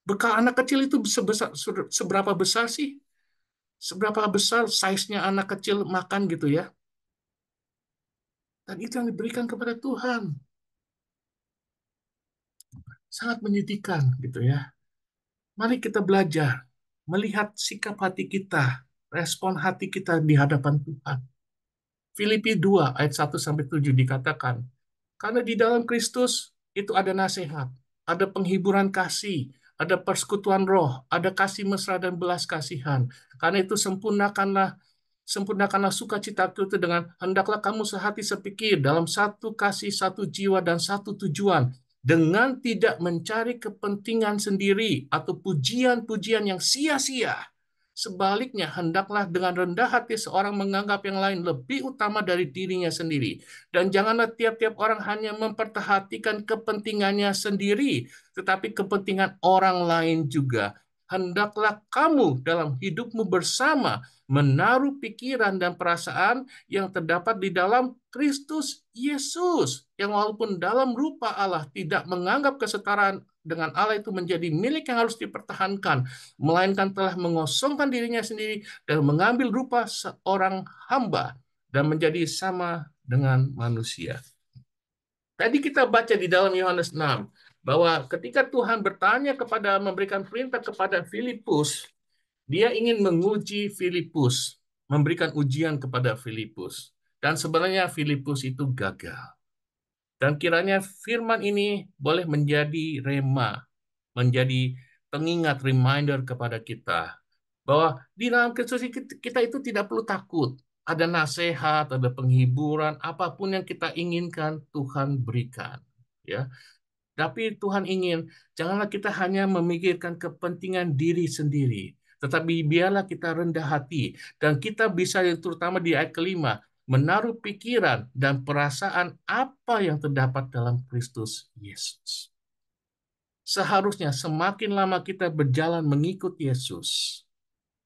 Bekal anak kecil itu seberapa besar sih? Seberapa besar size-nya anak kecil makan gitu ya? Dan itu yang diberikan kepada Tuhan. Sangat menyedihkan gitu ya. Mari kita belajar melihat sikap hati kita, respon hati kita di hadapan Tuhan. Filipi 2 ayat 1 sampai 7 dikatakan, karena di dalam Kristus itu ada nasihat, ada penghiburan kasih, ada persekutuan roh, ada kasih mesra dan belas kasihan. Karena itu sempurnakanlah sukacitaku itu dengan hendaklah kamu sehati sepikir dalam satu kasih, satu jiwa, dan satu tujuan, dengan tidak mencari kepentingan sendiri atau pujian-pujian yang sia-sia. Sebaliknya, hendaklah dengan rendah hati seorang menganggap yang lain lebih utama dari dirinya sendiri. Dan janganlah tiap-tiap orang hanya memperhatikan kepentingannya sendiri, tetapi kepentingan orang lain juga. Hendaklah kamu dalam hidupmu bersama menaruh pikiran dan perasaan yang terdapat di dalam Kristus Yesus, yang walaupun dalam rupa Allah tidak menganggap kesetaraan dengan Allah itu menjadi milik yang harus dipertahankan, melainkan telah mengosongkan dirinya sendiri dan mengambil rupa seorang hamba dan menjadi sama dengan manusia. Tadi kita baca di dalam Yohanes 6 bahwa ketika Tuhan memberikan perintah kepada Filipus, dia ingin menguji Filipus, memberikan ujian kepada Filipus. Dan sebenarnya Filipus itu gagal. Dan kiranya firman ini boleh menjadi rema, menjadi pengingat, reminder kepada kita bahwa di dalam Kristus kita itu tidak perlu takut. Ada nasihat, ada penghiburan, apapun yang kita inginkan Tuhan berikan. Ya, tapi Tuhan ingin janganlah kita hanya memikirkan kepentingan diri sendiri, tetapi biarlah kita rendah hati dan kita bisa, terutama di ayat kelima, menaruh pikiran dan perasaan apa yang terdapat dalam Kristus Yesus. Seharusnya semakin lama kita berjalan mengikut Yesus,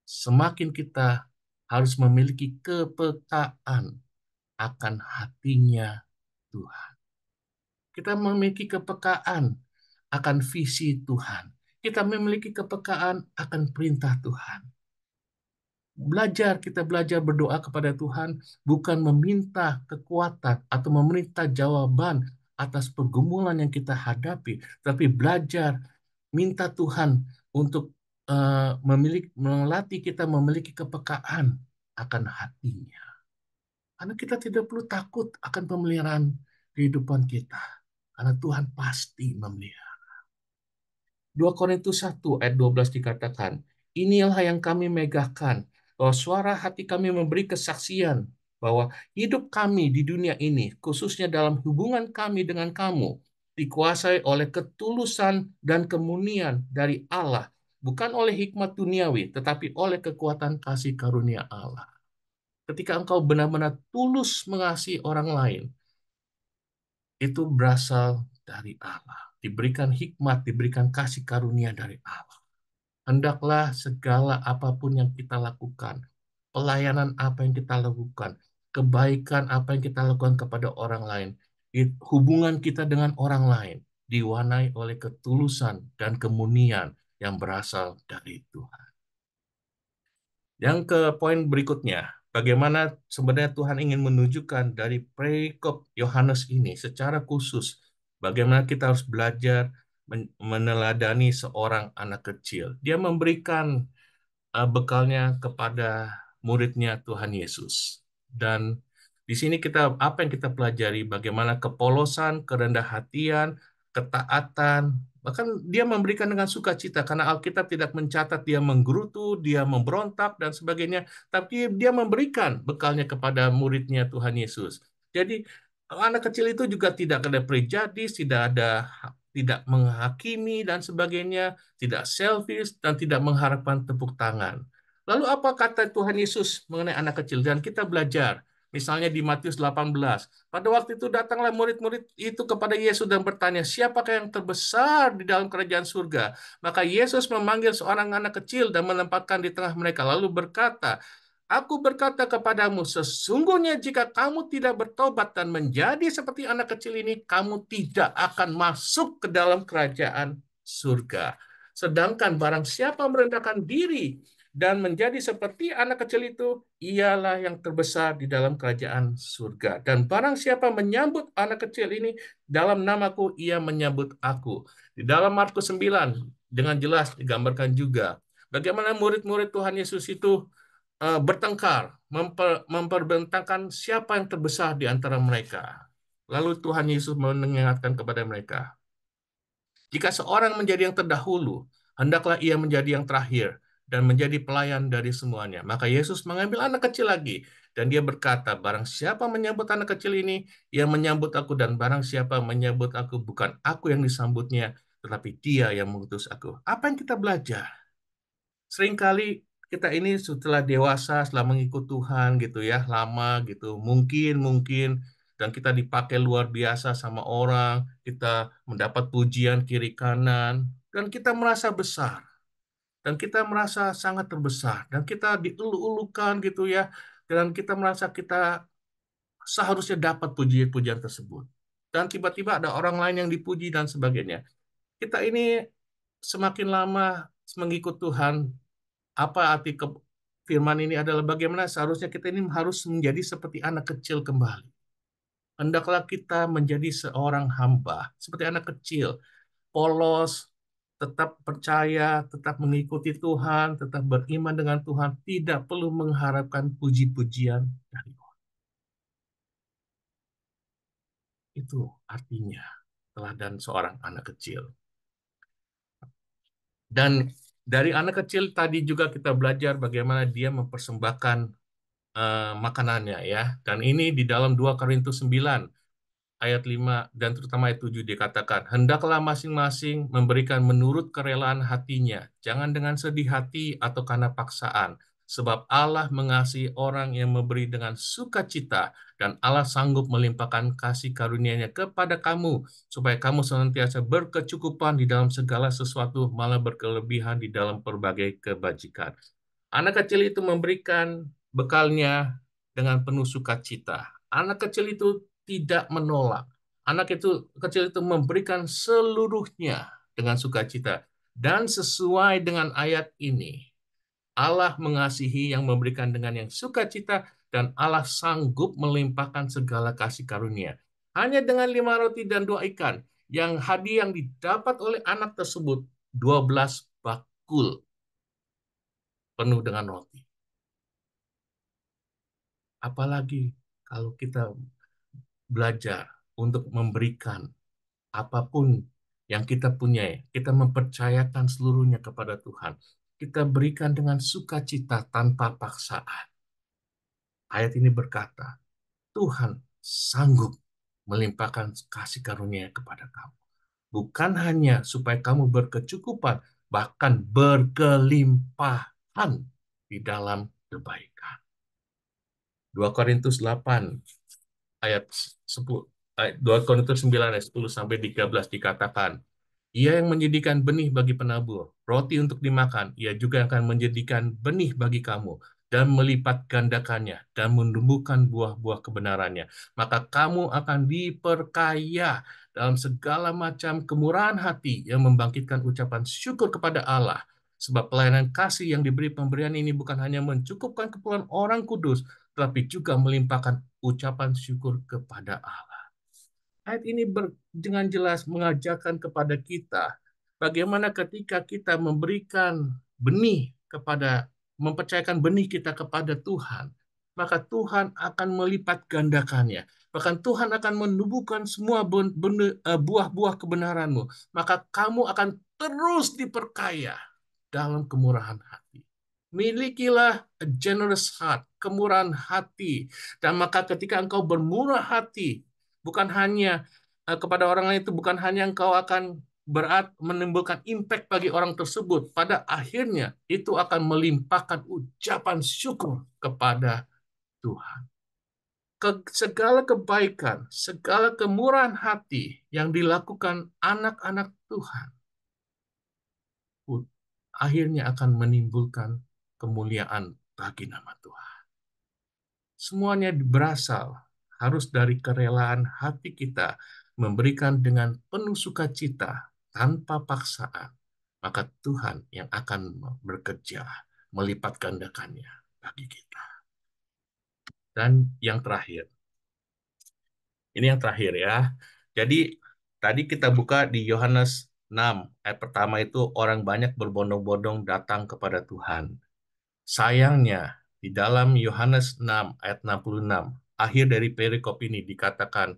semakin kita harus memiliki kepekaan akan hatinya Tuhan. Kita memiliki kepekaan akan visi Tuhan. Kita memiliki kepekaan akan perintah Tuhan. Kita belajar berdoa kepada Tuhan, bukan meminta kekuatan atau meminta jawaban atas pergumulan yang kita hadapi, tapi belajar minta Tuhan untuk melatih kita memiliki kepekaan akan hatinya. Karena kita tidak perlu takut akan pemeliharaan kehidupan kita. Karena Tuhan pasti memelihara. 2 Korintus 1 ayat 12 dikatakan, inilah yang kami megahkan, bahwa suara hati kami memberi kesaksian bahwa hidup kami di dunia ini, khususnya dalam hubungan kami dengan kamu, dikuasai oleh ketulusan dan kemurnian dari Allah, bukan oleh hikmat duniawi, tetapi oleh kekuatan kasih karunia Allah. Ketika engkau benar-benar tulus mengasihi orang lain, itu berasal dari Allah. Diberikan hikmat, diberikan kasih karunia dari Allah. Hendaklah segala apapun yang kita lakukan, pelayanan apa yang kita lakukan, kebaikan apa yang kita lakukan kepada orang lain, hubungan kita dengan orang lain diwarnai oleh ketulusan dan kemurnian yang berasal dari Tuhan. Yang ke poin berikutnya, bagaimana sebenarnya Tuhan ingin menunjukkan dari perikop Yohanes ini secara khusus, bagaimana kita harus belajar meneladani seorang anak kecil. Dia memberikan bekalnya kepada muridnya Tuhan Yesus. Dan di sini apa yang kita pelajari, bagaimana kepolosan, kerendah hatian, ketaatan, bahkan dia memberikan dengan sukacita karena Alkitab tidak mencatat dia menggerutu, dia memberontak dan sebagainya, tapi dia memberikan bekalnya kepada muridnya Tuhan Yesus. Jadi anak kecil itu juga tidak ada prejudis, tidak menghakimi dan sebagainya, tidak selfish dan tidak mengharapkan tepuk tangan. Lalu apa kata Tuhan Yesus mengenai anak kecil? Dan kita belajar. Misalnya di Matius 18. Pada waktu itu datanglah murid-murid itu kepada Yesus dan bertanya, siapakah yang terbesar di dalam kerajaan surga? Maka Yesus memanggil seorang anak kecil dan menempatkan di tengah mereka. Lalu berkata, Aku berkata kepadamu, sesungguhnya jika kamu tidak bertobat dan menjadi seperti anak kecil ini, kamu tidak akan masuk ke dalam kerajaan surga. Sedangkan barang siapa merendahkan diri dan menjadi seperti anak kecil itu, ialah yang terbesar di dalam kerajaan surga. Dan barang siapa menyambut anak kecil ini dalam namaku, ia menyambut aku. Di dalam Markus 9, dengan jelas digambarkan juga bagaimana murid-murid Tuhan Yesus itu bertengkar, memperbentangkan siapa yang terbesar di antara mereka. Lalu Tuhan Yesus mengingatkan kepada mereka, jika seorang menjadi yang terdahulu, hendaklah ia menjadi yang terakhir dan menjadi pelayan dari semuanya. Maka Yesus mengambil anak kecil lagi dan dia berkata, barang siapa menyambut anak kecil ini, ia menyambut aku, dan barang siapa menyambut aku, bukan aku yang disambutnya, tetapi dia yang mengutus aku. Apa yang kita belajar? Seringkali kita ini setelah dewasa, setelah mengikut Tuhan gitu ya, lama gitu, mungkin dan kita dipakai luar biasa sama orang, kita mendapat pujian kiri kanan, dan kita merasa besar, dan kita merasa sangat terbesar, dan kita dielu-elukan gitu ya, dan kita merasa kita seharusnya dapat pujian-pujian tersebut. Dan tiba-tiba ada orang lain yang dipuji dan sebagainya. Kita ini semakin lama mengikut Tuhan, apa arti firman ini adalah bagaimana seharusnya kita ini harus menjadi seperti anak kecil kembali. Hendaklah kita menjadi seorang hamba, seperti anak kecil, polos, tetap percaya, tetap mengikuti Tuhan, tetap beriman dengan Tuhan, tidak perlu mengharapkan puji-pujian dari orang. Itu artinya teladan seorang anak kecil. Dan dari anak kecil tadi juga kita belajar bagaimana dia mempersembahkan makanannya ya. Dan ini di dalam 2 Korintus 9 ayat 5 dan terutama ayat 7 dikatakan, hendaklah masing-masing memberikan menurut kerelaan hatinya, jangan dengan sedih hati atau karena paksaan, sebab Allah mengasihi orang yang memberi dengan sukacita, dan Allah sanggup melimpahkan kasih karunia-Nya kepada kamu, supaya kamu senantiasa berkecukupan di dalam segala sesuatu, malah berkelebihan di dalam berbagai kebajikan. Anak kecil itu memberikan bekalnya dengan penuh sukacita. Anak kecil itu tidak menolak. Anak kecil itu memberikan seluruhnya dengan sukacita. Dan sesuai dengan ayat ini, Allah mengasihi yang memberikan dengan yang sukacita, dan Allah sanggup melimpahkan segala kasih karunia. Hanya dengan 5 roti dan 2 ikan, yang hadiah yang didapat oleh anak tersebut, 12 bakul penuh dengan roti. Apalagi kalau kita belajar untuk memberikan apapun yang kita punya, kita mempercayakan seluruhnya kepada Tuhan. Kita berikan dengan sukacita tanpa paksaan. Ayat ini berkata, Tuhan sanggup melimpahkan kasih karunia kepada kamu. Bukan hanya supaya kamu berkecukupan, bahkan berkelimpahan di dalam kebaikan. 2 Korintus 8 ayat 10, 2 Korintus 9 ayat 10 sampai 13 dikatakan, ia yang menjadikan benih bagi penabur, roti untuk dimakan, ia juga akan menjadikan benih bagi kamu. dan melipat gandakannya dan menumbuhkan buah-buah kebenarannya. Maka kamu akan diperkaya dalam segala macam kemurahan hati yang membangkitkan ucapan syukur kepada Allah. Sebab pelayanan kasih yang diberi pemberian ini bukan hanya mencukupkan keperluan orang kudus, tetapi juga melimpahkan ucapan syukur kepada Allah. Ayat ini dengan jelas mengajarkan kepada kita bagaimana ketika kita memberikan benih mempercayakan benih kita kepada Tuhan, maka Tuhan akan melipat gandakannya. Bahkan Tuhan akan menumbuhkan semua buah-buah kebenaranmu. Maka kamu akan terus diperkaya dalam kemurahan hati. Milikilah a generous heart, kemurahan hati. Dan maka ketika engkau bermurah hati, bukan hanya kepada orang lain, itu bukan hanya engkau akan menimbulkan impact bagi orang tersebut. Pada akhirnya itu akan melimpahkan ucapan syukur kepada Tuhan. Segala kebaikan, segala kemurahan hati yang dilakukan anak-anak Tuhan akhirnya akan menimbulkan kemuliaan bagi nama Tuhan. Semuanya berasal harus dari kerelaan hati kita memberikan dengan penuh sukacita tanpa paksaan. Maka Tuhan yang akan bekerja melipat gandakannya bagi kita. Dan yang terakhir, ini yang terakhir ya. Jadi tadi kita buka di Yohanes 6 ayat pertama itu orang banyak berbondong-bondong datang kepada Tuhan. Sayangnya di dalam Yohanes 6 ayat 66 akhir dari perikop ini dikatakan,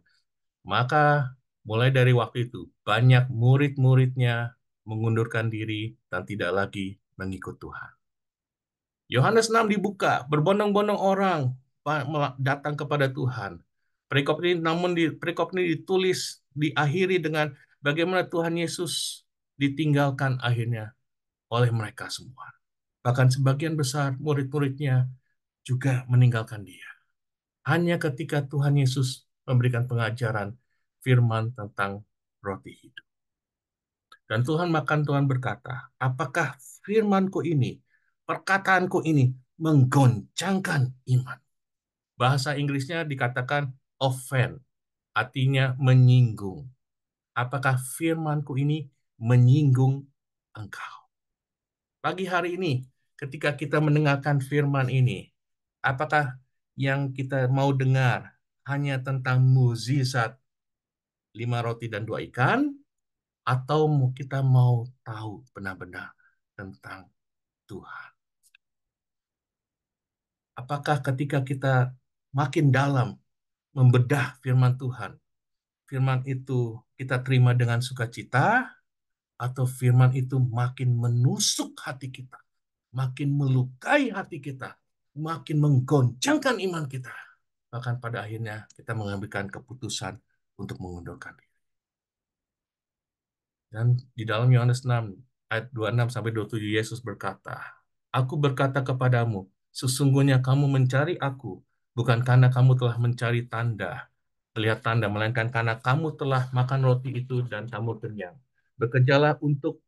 maka mulai dari waktu itu banyak murid-muridnya mengundurkan diri dan tidak lagi mengikut Tuhan. Yohanes 6 dibuka, berbondong-bondong orang datang kepada Tuhan. Perikop ini ditulis, diakhiri dengan bagaimana Tuhan Yesus ditinggalkan akhirnya oleh mereka semua. Bahkan sebagian besar murid-muridnya juga meninggalkan dia. Hanya ketika Tuhan Yesus memberikan pengajaran firman tentang roti hidup. Dan Tuhan berkata, apakah firmanku ini, perkataanku ini menggoncangkan iman? Bahasa Inggrisnya dikatakan offend, artinya menyinggung. Apakah firmanku ini menyinggung engkau? Pagi hari ini, ketika kita mendengarkan firman ini, apakah yang kita mau dengar hanya tentang mukjizat 5 roti dan 2 ikan, atau kita mau tahu benar-benar tentang Tuhan? Apakah ketika kita makin dalam membedah firman Tuhan, firman itu kita terima dengan sukacita, atau firman itu makin menusuk hati kita, makin melukai hati kita, makin menggoncangkan iman kita. Bahkan pada akhirnya kita mengambilkan keputusan untuk mengundurkan diri. Dan di dalam Yohanes 6 ayat 26-27 Yesus berkata, aku berkata kepadamu, sesungguhnya kamu mencari aku, bukan karena kamu telah mencari melihat tanda, melainkan karena kamu telah makan roti itu dan kamu kenyang. Bekerjalah untuk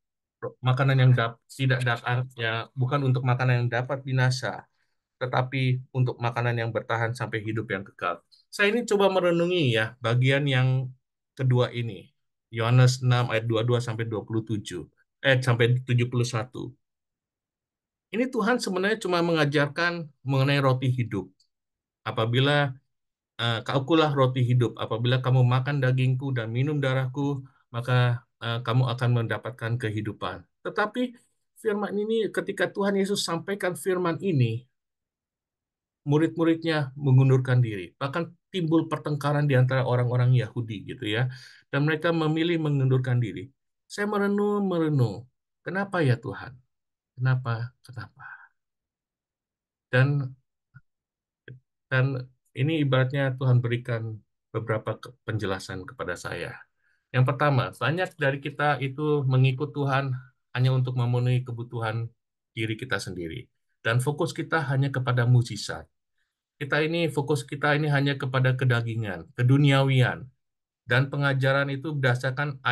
makanan yang tidak dapat, ya, bukan untuk makanan yang dapat binasa, tetapi untuk makanan yang bertahan sampai hidup yang kekal. Saya ini coba merenungi ya bagian yang kedua ini. Yohanes 6 ayat 22 sampai 27. Sampai 71. Ini Tuhan sebenarnya cuma mengajarkan mengenai roti hidup. Apabila akulah roti hidup, apabila kamu makan dagingku dan minum darahku, maka kamu akan mendapatkan kehidupan. Tetapi firman ini, ketika Tuhan Yesus sampaikan firman ini, murid-muridnya mengundurkan diri. Bahkan timbul pertengkaran di antara orang-orang Yahudi gitu ya. Dan mereka memilih mengundurkan diri. Saya merenung. Kenapa ya Tuhan? Kenapa? Kenapa? Dan ini ibaratnya Tuhan berikan beberapa penjelasan kepada saya. Yang pertama, banyak dari kita itu mengikut Tuhan hanya untuk memenuhi kebutuhan diri kita sendiri. Dan fokus kita hanya kepada mukjizat. Fokus kita ini hanya kepada kedagingan, keduniawian, dan pengajaran itu berdasarkan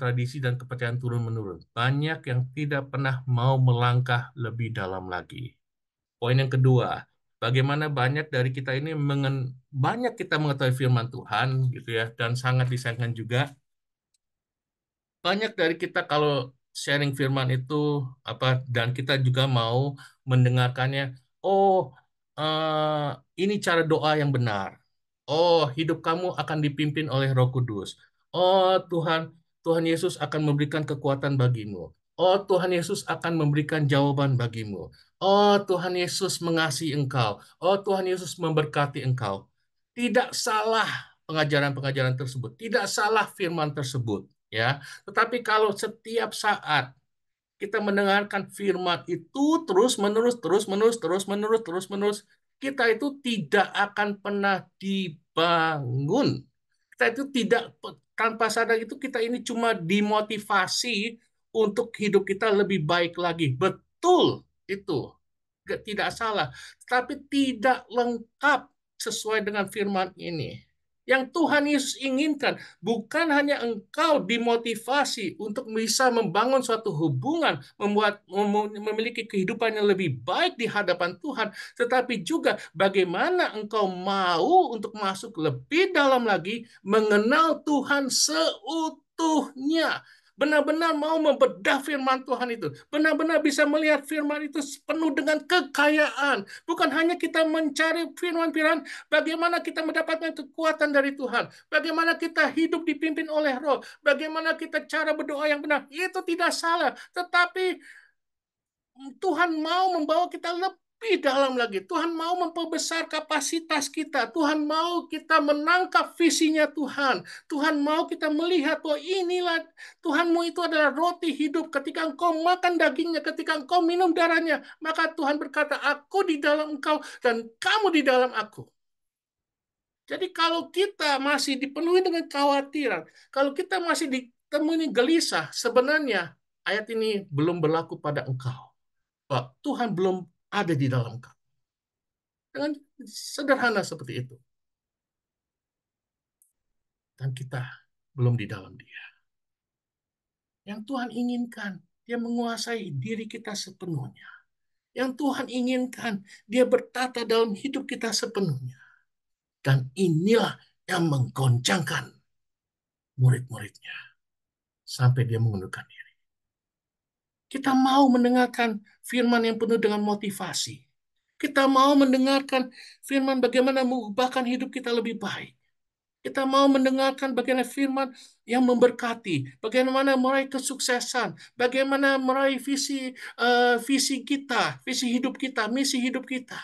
tradisi dan kepercayaan turun-menurun. Banyak yang tidak pernah mau melangkah lebih dalam lagi. Poin yang kedua, bagaimana banyak dari kita ini banyak kita mengetahui firman Tuhan gitu ya, dan sangat disayangkan juga banyak dari kita kalau sharing firman itu apa, dan kita juga mau mendengarkannya. Oh, ini cara doa yang benar. Oh, hidup kamu akan dipimpin oleh Roh Kudus. Oh, Tuhan Yesus akan memberikan kekuatan bagimu. Oh, Tuhan Yesus akan memberikan jawaban bagimu. Oh, Tuhan Yesus mengasihi engkau. Oh, Tuhan Yesus memberkati engkau. Tidak salah pengajaran-pengajaran tersebut, tidak salah firman tersebut, ya. Tetapi kalau setiap saat kita mendengarkan firman itu terus menerus, terus menerus, terus menerus, terus menerus, kita itu tidak akan pernah dibangun. Kita itu tidak, tanpa sadar itu kita ini cuma dimotivasi untuk hidup kita lebih baik lagi. Betul itu, tidak salah, tapi tidak lengkap sesuai dengan firman ini. Yang Tuhan Yesus inginkan bukan hanya engkau dimotivasi untuk bisa membangun suatu hubungan, memiliki kehidupan yang lebih baik di hadapan Tuhan, tetapi juga bagaimana engkau mau untuk masuk lebih dalam lagi mengenal Tuhan seutuhnya. Benar-benar mau membedah firman Tuhan itu. Benar-benar bisa melihat firman itu penuh dengan kekayaan. Bukan hanya kita mencari firman-firman, bagaimana kita mendapatkan kekuatan dari Tuhan. Bagaimana kita hidup dipimpin oleh Roh. Bagaimana kita cara berdoa yang benar. Itu tidak salah. Tetapi Tuhan mau membawa kita lebih dalam lagi. Tuhan mau memperbesar kapasitas kita. Tuhan mau kita menangkap visinya Tuhan. Tuhan mau kita melihat bahwa inilah Tuhanmu itu adalah roti hidup. Ketika engkau makan dagingnya, ketika engkau minum darahnya, maka Tuhan berkata, aku di dalam engkau dan kamu di dalam aku. Jadi kalau kita masih dipenuhi dengan kekhawatiran, kalau kita masih ditemui gelisah, sebenarnya ayat ini belum berlaku pada engkau. Bahwa Tuhan belum ada di dalam kamu. Dengan sederhana seperti itu. Dan kita belum di dalam Dia. Yang Tuhan inginkan, Dia menguasai diri kita sepenuhnya. Yang Tuhan inginkan, Dia bertata dalam hidup kita sepenuhnya. Dan inilah yang menggoncangkan murid-muridnya. Sampai dia mengundurkan diri. Kita mau mendengarkan firman yang penuh dengan motivasi. Kita mau mendengarkan firman bagaimana mengubahkan hidup kita lebih baik. Kita mau mendengarkan bagaimana firman yang memberkati, bagaimana meraih kesuksesan, bagaimana meraih visi kita, visi hidup kita, misi hidup kita.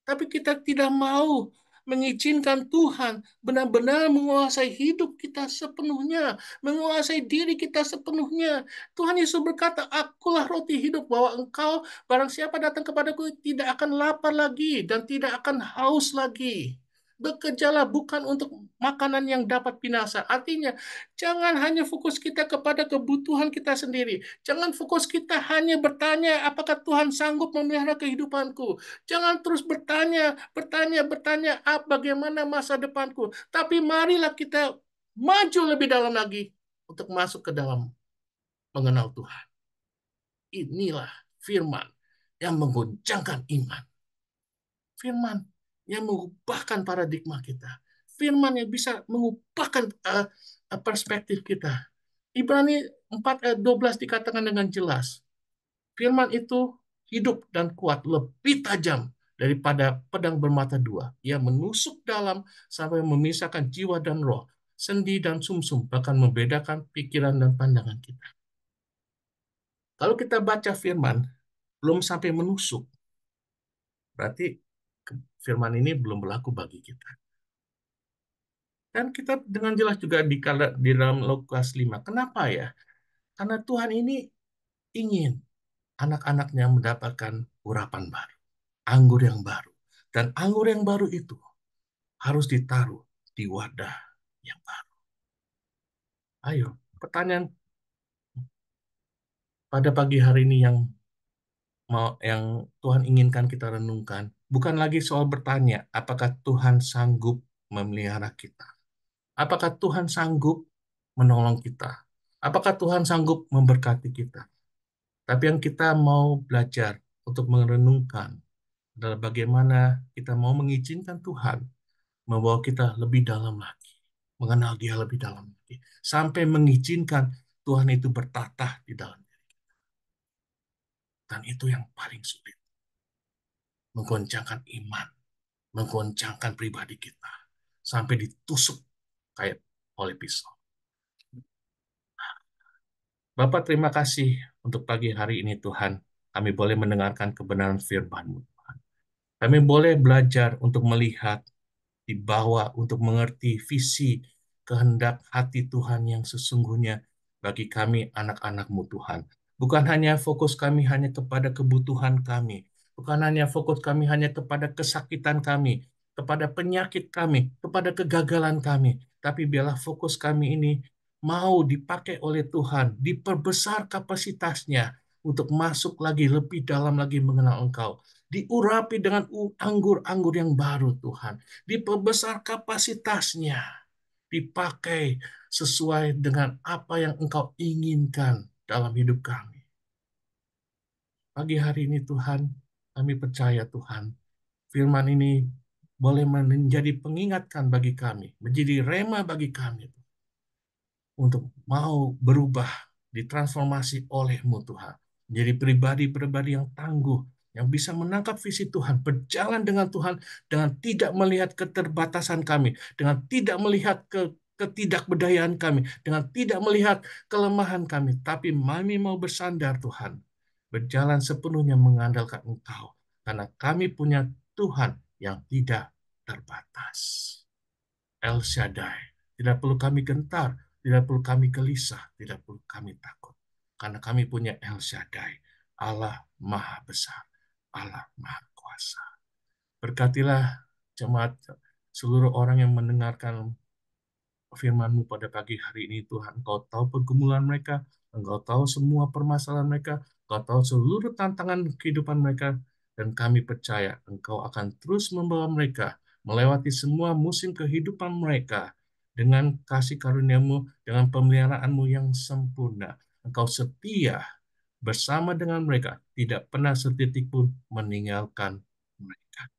Tapi kita tidak mau mengizinkan Tuhan benar-benar menguasai hidup kita sepenuhnya, menguasai diri kita sepenuhnya. Tuhan Yesus berkata, akulah roti hidup, bahwa engkau, barang siapa datang kepadaku, tidak akan lapar lagi dan tidak akan haus lagi. Bekerjalah bukan untuk makanan yang dapat binasa. Artinya, jangan hanya fokus kita kepada kebutuhan kita sendiri. Jangan fokus kita hanya bertanya, apakah Tuhan sanggup memelihara kehidupanku? Jangan terus bertanya, bagaimana masa depanku? Tapi marilah kita maju lebih dalam lagi untuk masuk ke dalam mengenal Tuhan. Inilah firman yang menggoncangkan iman. Firman yang mengubahkan paradigma kita. Firman yang bisa mengubahkan perspektif kita. Ibrani 4 ayat 12 dikatakan dengan jelas. Firman itu hidup dan kuat, lebih tajam daripada pedang bermata dua. Ia menusuk dalam sampai memisahkan jiwa dan roh, sendi dan sumsum, bahkan membedakan pikiran dan pandangan kita. Kalau kita baca firman, belum sampai menusuk, berarti firman ini belum berlaku bagi kita. Dan kita dengan jelas juga di dalam Lukas 5. Kenapa ya? Karena Tuhan ini ingin anak-anaknya mendapatkan urapan baru, anggur yang baru. Dan anggur yang baru itu harus ditaruh di wadah yang baru. Ayo, pertanyaan pada pagi hari ini yang Tuhan inginkan kita renungkan, bukan lagi soal bertanya, apakah Tuhan sanggup memelihara kita? Apakah Tuhan sanggup menolong kita? Apakah Tuhan sanggup memberkati kita? Tapi yang kita mau belajar untuk merenungkan, adalah bagaimana kita mau mengizinkan Tuhan membawa kita lebih dalam lagi, mengenal Dia lebih dalam lagi, sampai mengizinkan Tuhan itu bertatah di dalam diri. Dan itu yang paling sulit, menggoncangkan iman, menggoncangkan pribadi kita, sampai ditusuk kayak oleh pisau. Bapak, terima kasih untuk pagi hari ini Tuhan. Kami boleh mendengarkan kebenaran firman-Mu, Tuhan. Kami boleh belajar untuk melihat, dibawa untuk mengerti visi kehendak hati Tuhan yang sesungguhnya bagi kami anak-anak-Mu Tuhan. Bukan hanya fokus kami hanya kepada kebutuhan kami, bukan hanya fokus kami hanya kepada kesakitan kami, kepada penyakit kami, kepada kegagalan kami, tapi biarlah fokus kami ini mau dipakai oleh Tuhan, diperbesar kapasitasnya untuk masuk lagi lebih dalam lagi mengenal Engkau, diurapi dengan anggur-anggur yang baru Tuhan, diperbesar kapasitasnya, dipakai sesuai dengan apa yang Engkau inginkan dalam hidup kami. Pagi hari ini Tuhan, kami percaya Tuhan, firman ini boleh menjadi pengingatkan bagi kami, menjadi rema bagi kami untuk mau berubah, ditransformasi oleh-Mu Tuhan. Menjadi pribadi-pribadi yang tangguh, yang bisa menangkap visi Tuhan, berjalan dengan Tuhan, dengan tidak melihat keterbatasan kami, dengan tidak melihat ketidakberdayaan kami, dengan tidak melihat kelemahan kami, tapi kami mau bersandar Tuhan, berjalan sepenuhnya mengandalkan Engkau, karena kami punya Tuhan yang tidak terbatas. El Shaddai. Tidak perlu kami gentar, tidak perlu kami gelisah, tidak perlu kami takut. Karena kami punya El Shaddai, Allah Maha Besar, Allah Maha Kuasa. Berkatilah jemaat seluruh orang yang mendengarkan firman-Mu pada pagi hari ini, Tuhan. Engkau tahu pergumulan mereka, Engkau tahu semua permasalahan mereka, Engkau tahu seluruh tantangan kehidupan mereka, dan kami percaya Engkau akan terus membawa mereka melewati semua musim kehidupan mereka dengan kasih karunia-Mu, dengan pemeliharaan-Mu yang sempurna. Engkau setia bersama dengan mereka, tidak pernah setitik pun meninggalkan mereka.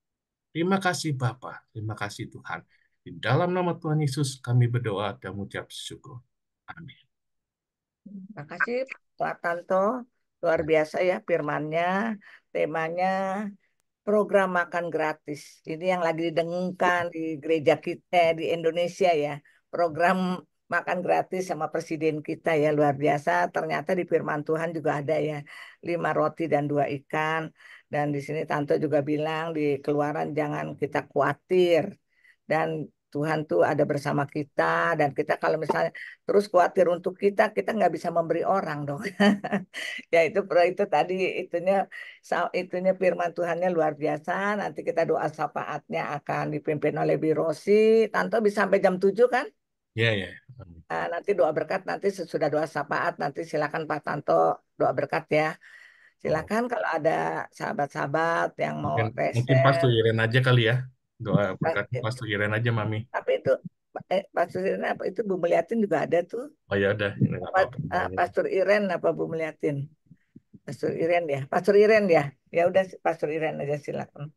Terima kasih Bapa, terima kasih Tuhan. Di dalam nama Tuhan Yesus kami berdoa dan mengucap syukur. Amin. Terima kasih Pak Tanto, luar biasa ya firmannya, temanya program makan gratis. Ini yang lagi didengungkan di gereja kita di Indonesia ya. Program makan gratis sama presiden kita ya luar biasa. Ternyata di firman Tuhan juga ada ya 5 roti dan 2 ikan. Dan di sini Tanto juga bilang di Keluaran jangan kita khawatir dan Tuhan tuh ada bersama kita dan kita kalau misalnya terus khawatir untuk kita, kita nggak bisa memberi orang dong. Ya itu tadi itunya itunya firman Tuhannya luar biasa. Nanti kita doa syafaatnya akan dipimpin oleh Birosi. Tanto bisa sampai jam 7 kan? Ya, ya. Amin. Nanti doa berkat nanti sesudah doa syafaat nanti silakan Pak Tanto doa berkat ya. Oh, Silakan kalau ada sahabat-sahabat yang mau mungkin reser. Pastor Iren aja kali ya. Doa berkatnya Pastor Iren aja, Mami. Tapi itu Pak Susirna apa itu Bu Meliatin juga ada tuh. Oh ya udah, ini nggak Apa, apa-apa. Mami. Pastor Iren apa Bu Meliatin? Pastor Iren ya. Pastor Iren ya. Ya udah Pastor Iren aja silakan.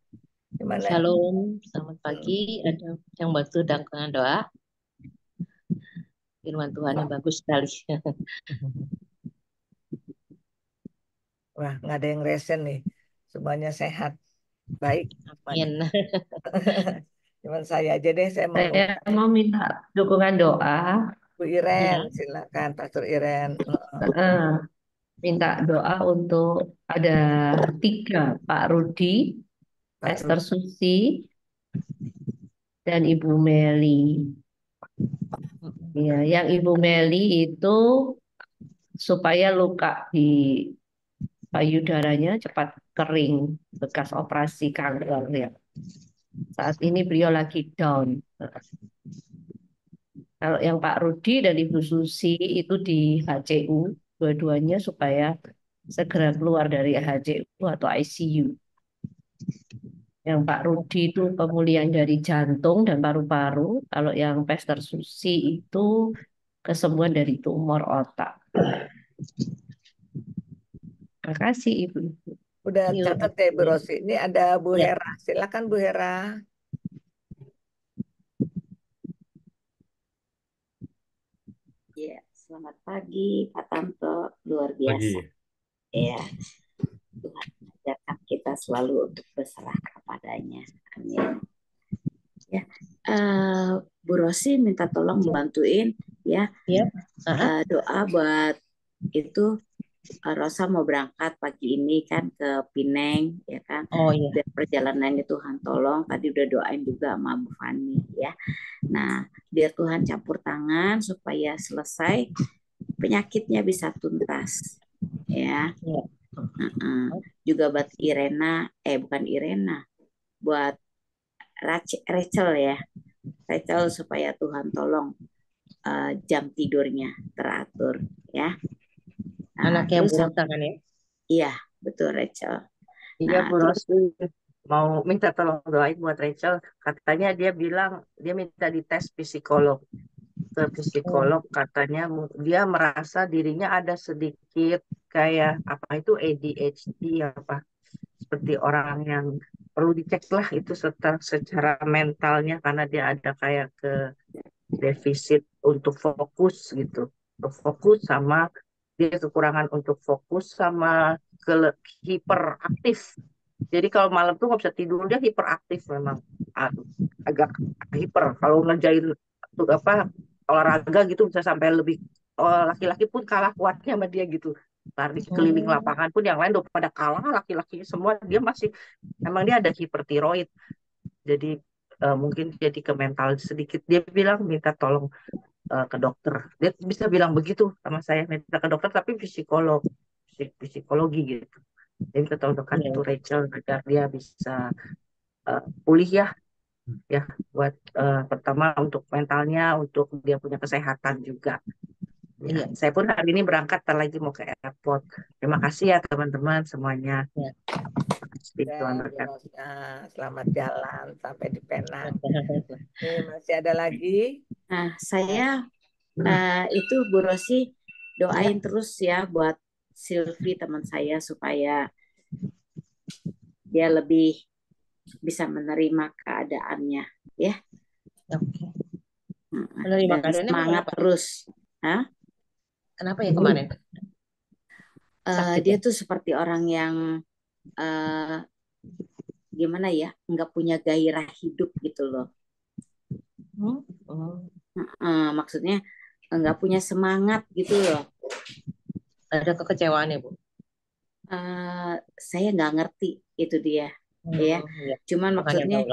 Gimana? Shalom, selamat pagi. Ada yang bantu dengan doa. Firman Tuhan yang bagus sekali. Wah, nggak ada yang resen nih. Semuanya sehat. Baik. Semuanya. Amin. Cuman saya aja deh, saya mau Saya mau minta dukungan doa. Bu Iren, Ya. silakan Pastor Iren. Minta doa untuk ada 3, Pak Rudi, Pak Esther Susi, dan Ibu Meli. Ya, yang Ibu Meli itu supaya luka di payudaranya cepat kering bekas operasi kanker ya. Saat ini beliau lagi down. Kalau yang Pak Rudi dan Ibu Susi itu di HCU, dua-duanya supaya segera keluar dari HCU atau ICU. Yang Pak Rudi itu pemulihan dari jantung dan paru-paru. Kalau yang Pastor Susi itu kesembuhan dari tumor otak. Terima kasih Ibu. Bu Udah Yuk. catat ya Ibu Rosi. Ini ada Bu Ya. Hera. Silakan Bu Hera. Ya, selamat pagi Pak Tanto, luar Pagi. biasa. Ya, Tuhan ajarkan kita selalu untuk berserah kepadanya. Amin. Ya, Bu Rosi minta tolong bantuin ya Ya. Aha. doa buat itu Rosa mau berangkat pagi ini kan ke Pineng ya kan. Oh iya. Biar perjalanannya Tuhan tolong. Tadi udah doain juga sama Bu Fani ya. Nah, biar Tuhan campur tangan supaya selesai penyakitnya bisa tuntas ya. Ya. Juga buat Irena, bukan Irena, buat Rachel ya, Rachel supaya Tuhan tolong jam tidurnya teratur ya. Nah, Anaknya Bu terus Rosa kan ya? iya betul Rachel. Iya, Nah Bu terus Rosi mau minta tolong doain buat Rachel. Katanya dia bilang dia minta dites psikolog. Ke psikolog katanya dia merasa dirinya ada sedikit kayak apa itu ADHD apa seperti orang yang perlu dicek lah itu secara mentalnya karena dia ada kayak ke defisit untuk fokus gitu. Untuk fokus sama dia kekurangan untuk fokus sama hiperaktif. Jadi kalau malam tuh nggak bisa tidur dia hiperaktif memang. Agak hiper kalau ngerjain tuh apa olahraga gitu bisa sampai lebih laki-laki pun kalah kuatnya sama dia gitu. Lari keliling lapangan pun yang lain udah pada kalah laki-laki semua dia masih emang dia ada hipertiroid. Jadi mungkin jadi ke mental sedikit. Dia bilang minta tolong ke dokter. Dia bisa bilang begitu sama saya minta ke dokter tapi psikologi gitu. Jadi kita tahu dekat itu Rachel agar dia bisa pulih ya buat pertama untuk mentalnya, untuk dia punya kesehatan juga. Ya, saya pun hari ini berangkat lagi mau ke airport. Terima kasih ya teman-teman semuanya. Ya. Tuhan Bu berkati. Rosa, selamat jalan sampai di Penang. Ini masih ada lagi. Nah saya itu Bu Rosi doain terus ya buat Silvi teman saya supaya dia lebih bisa menerima keadaannya ya. Oke. Menerima Dan keadaannya semangat kenapa? terus. Hah? Kenapa ya kemarin? Dia tuh seperti orang yang gimana ya, nggak punya gairah hidup gitu loh. Maksudnya nggak punya semangat gitu loh. Ada kekecewaan ya Bu? Saya nggak ngerti itu dia ya. Cuman maksudnya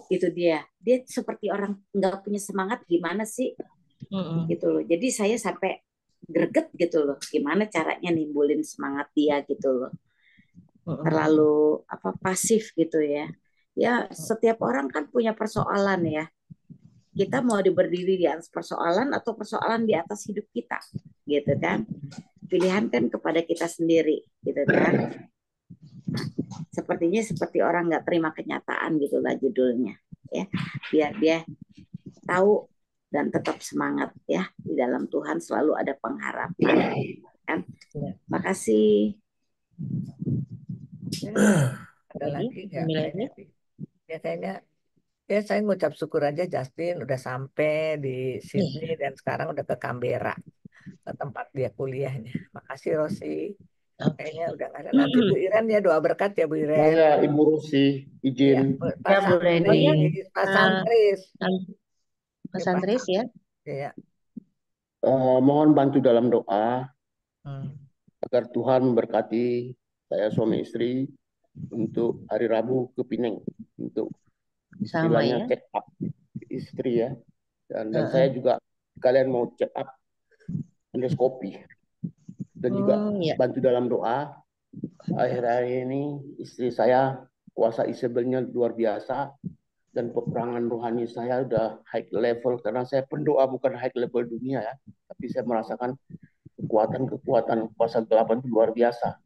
itu dia seperti orang nggak punya semangat gimana sih gitu loh. Jadi saya sampai greget gitu loh, gimana caranya nimbulin semangat dia gitu loh. Terlalu pasif gitu ya. Ya setiap orang kan punya persoalan ya. Kita mau berdiri di atas persoalan atau persoalan di atas hidup kita, gitu kan? Pilihan kan kepada kita sendiri, gitu kan? Nah, sepertinya seperti orang nggak terima kenyataan gitulah judulnya, ya. Biar dia tahu dan tetap semangat ya, di dalam Tuhan selalu ada pengharapan, kan? Makasih. Ada lagi nggak? Kayaknya ya saya ngucap syukur aja Justin udah sampai di Sydney dan sekarang udah ke Canberra, ke tempat dia kuliahnya. Makasih Rosi. Kayaknya udah nggak ada. Nanti Bu Iren ya doa berkat ya Bu Iren. Saya Ibu Rosi izin. Pak Santris. Pak Santris. Pak Santris ya. Iya. Mohon bantu dalam doa agar Tuhan memberkati saya suami istri untuk hari Rabu ke Pineng untuk istilahnya check up istri ya, dan saya juga kalian mau check up endoskopi dan juga bantu dalam doa. Akhir-akhir ini istri saya kuasa Isabelnya luar biasa dan peperangan rohani saya udah high level karena saya pendoa bukan high level dunia ya, tapi saya merasakan kekuatan kuasa gelapan itu luar biasa.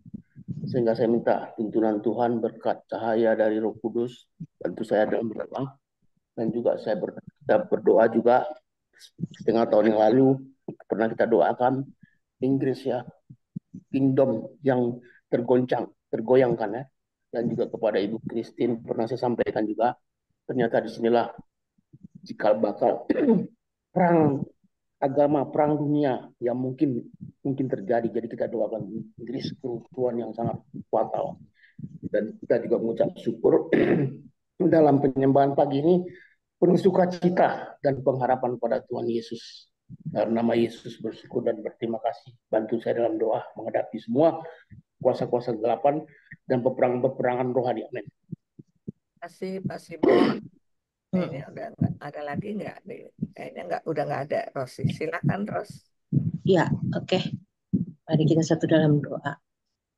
Sehingga saya minta tuntunan Tuhan berkat cahaya dari Roh Kudus bantu saya dalam berdoa. Dan juga saya berdoa juga setengah tahun yang lalu pernah kita doakan Inggris ya, kingdom yang tergoncang tergoyangkan ya. Dan juga kepada Ibu Christine pernah saya sampaikan juga, ternyata disinilah cikal bakal perang agama, perang dunia yang mungkin terjadi. Jadi kita doakan Inggris kerusuhan yang sangat fatal. Dan kita juga mengucap syukur dalam penyembahan pagi ini penuh sukacita dan pengharapan pada Tuhan Yesus. Dalam nama Yesus bersyukur dan berterima kasih. Bantu saya dalam doa menghadapi semua kuasa-kuasa kegelapan dan peperangan rohani. Amin. Terima kasih Pak Simon. Ini udah ada lagi nggak? Kayaknya udah nggak ada. Rosi, silakan Ros. Ya, oke. Mari kita satu dalam doa.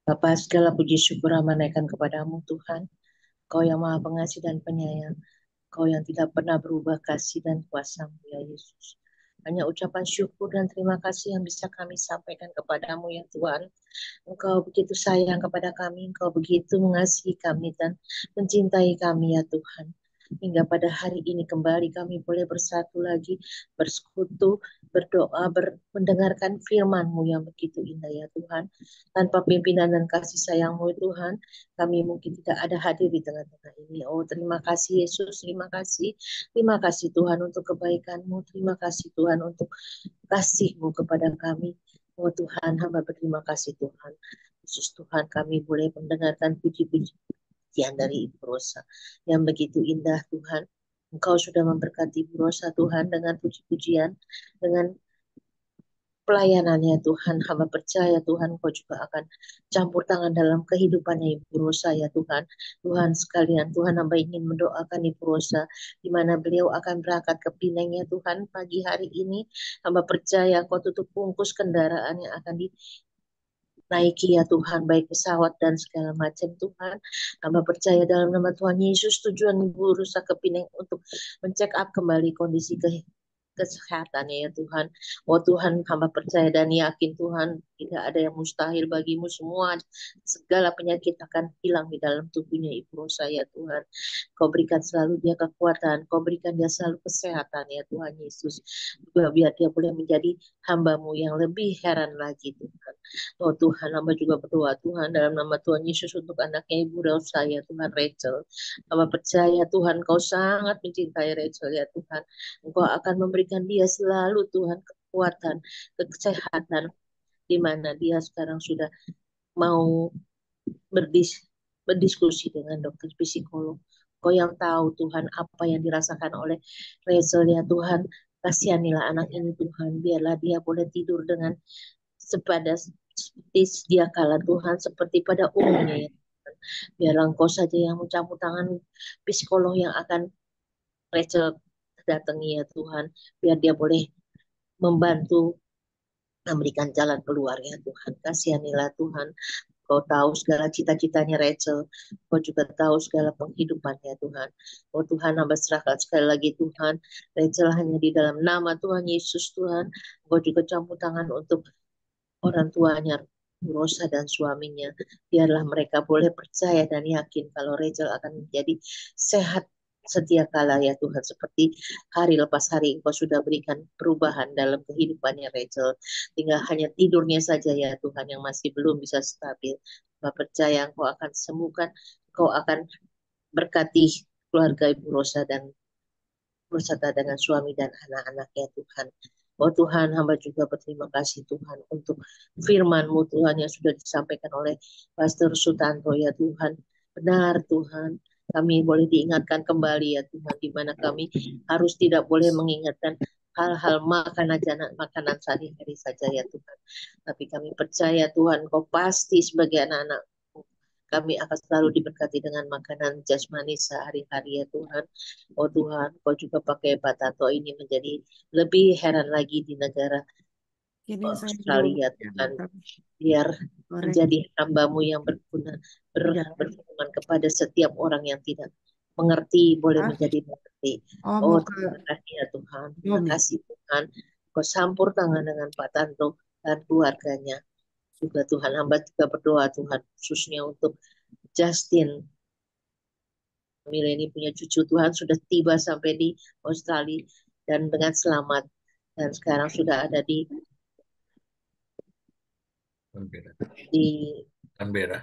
Bapa, segala puji syukur amanahkan kepadamu Tuhan. Kau yang maha pengasih dan penyayang. Kau yang tidak pernah berubah kasih dan kuasa-Mu ya Yesus. Hanya ucapan syukur dan terima kasih yang bisa kami sampaikan kepadamu ya Tuhan. Engkau begitu sayang kepada kami, Engkau begitu mengasihi kami dan mencintai kami ya Tuhan. Hingga pada hari ini kembali kami boleh bersatu lagi, bersekutu, berdoa, mendengarkan firman-Mu yang begitu indah ya Tuhan. Tanpa pimpinan dan kasih sayang-Mu Tuhan, kami mungkin tidak ada hadir di tengah-tengah ini. Oh, terima kasih Yesus, terima kasih. Terima kasih Tuhan untuk kebaikan-Mu, terima kasih Tuhan untuk kasih-Mu kepada kami. Oh Tuhan, hamba berterima kasih Tuhan. Khusus Tuhan, kami boleh mendengarkan puji-pujian dari Ibu Rosa yang begitu indah Tuhan. Engkau sudah memberkati Ibu Rosa Tuhan dengan puji-pujian, dengan pelayanannya Tuhan. Hamba percaya Tuhan Engkau juga akan campur tangan dalam kehidupannya Ibu Rosa ya Tuhan. Tuhan sekalian, Tuhan hamba ingin mendoakan Ibu Rosa di mana beliau akan berangkat ke Pineng ya Tuhan pagi hari ini. Hamba percaya Engkau tutup bungkus kendaraan yang akan naiki ya Tuhan, baik pesawat dan segala macam Tuhan. Hamba percaya dalam nama Tuhan Yesus tujuan Ibu Rosa ke Pineng untuk mencek up kembali kondisi kesehatannya ya Tuhan. Oh Tuhan, hamba percaya dan yakin Tuhan, tidak ada yang mustahil bagimu semua. Segala penyakit akan hilang di dalam tubuhnya Ibu Rosa ya Tuhan. Kau berikan selalu dia kekuatan, Kau berikan dia selalu kesehatan ya Tuhan Yesus. Juga biar dia boleh menjadi hamba-Mu yang lebih heran lagi Tuhan. Oh Tuhan, hamba juga berdoa Tuhan dalam nama Tuhan Yesus untuk anaknya Ibu Rosa ya Tuhan, Rachel. Hamba percaya Tuhan, Kau sangat mencintai Rachel ya Tuhan. Engkau akan memberikan dia selalu Tuhan kekuatan, kesehatan, di mana dia sekarang sudah mau berdiskusi dengan dokter psikolog. Kau yang tahu Tuhan apa yang dirasakan oleh Rachel ya Tuhan. Kasihanilah anak ini Tuhan, biarlah dia boleh tidur dengan seperti sedia kala Tuhan, seperti pada umumnya ya Tuhan. Biarlah Engkau saja yang mencampur tangan psikolog yang akan Rachel datangi ya Tuhan, biar dia boleh membantu memberikan jalan keluar ya Tuhan. Kasihanilah Tuhan. Kau tahu segala cita-citanya Rachel. Kau juga tahu segala penghidupannya Tuhan. Oh Tuhan, hamba serahkan sekali lagi Tuhan. Rachel hanya di dalam nama Tuhan Yesus Tuhan. Kau juga campur tangan untuk orang tuanya Rosa dan suaminya. Biarlah mereka boleh percaya dan yakin kalau Rachel akan menjadi sehat setia kala ya Tuhan, seperti hari lepas hari Engkau sudah berikan perubahan dalam kehidupannya Rachel. Tinggal hanya tidurnya saja ya Tuhan yang masih belum bisa stabil. Mbak percaya Engkau akan sembuhkan, Engkau akan berkati keluarga Ibu Rosa dan berserta dengan suami dan anak-anaknya Tuhan. Oh Tuhan, hamba juga berterima kasih Tuhan untuk firman-Mu Tuhan yang sudah disampaikan oleh Pastor Sutanto ya Tuhan. Benar Tuhan, kami boleh diingatkan kembali ya Tuhan, di mana kami harus tidak boleh mengingatkan hal-hal makanan sehari-hari saja ya Tuhan. Tapi kami percaya Tuhan, Kau pasti sebagai anak-anak kami akan selalu diberkati dengan makanan jasmani sehari-hari ya Tuhan. Oh Tuhan, Kau juga pakai Batato ini menjadi lebih heran lagi di negara Australia Tuhan. Biar menjadi hamba-Mu yang berguna, berfirman kepada setiap orang yang tidak mengerti, boleh menjadi mengerti. Oh terima kasih ya Tuhan, terima kasih Tuhan. Kau campur tangan dengan Pak Tanto dan keluarganya. Juga Tuhan, hamba juga berdoa Tuhan khususnya untuk Justin. Mila ini punya cucu Tuhan sudah tiba sampai di Australia dan dengan selamat dan sekarang sudah ada di Canberra.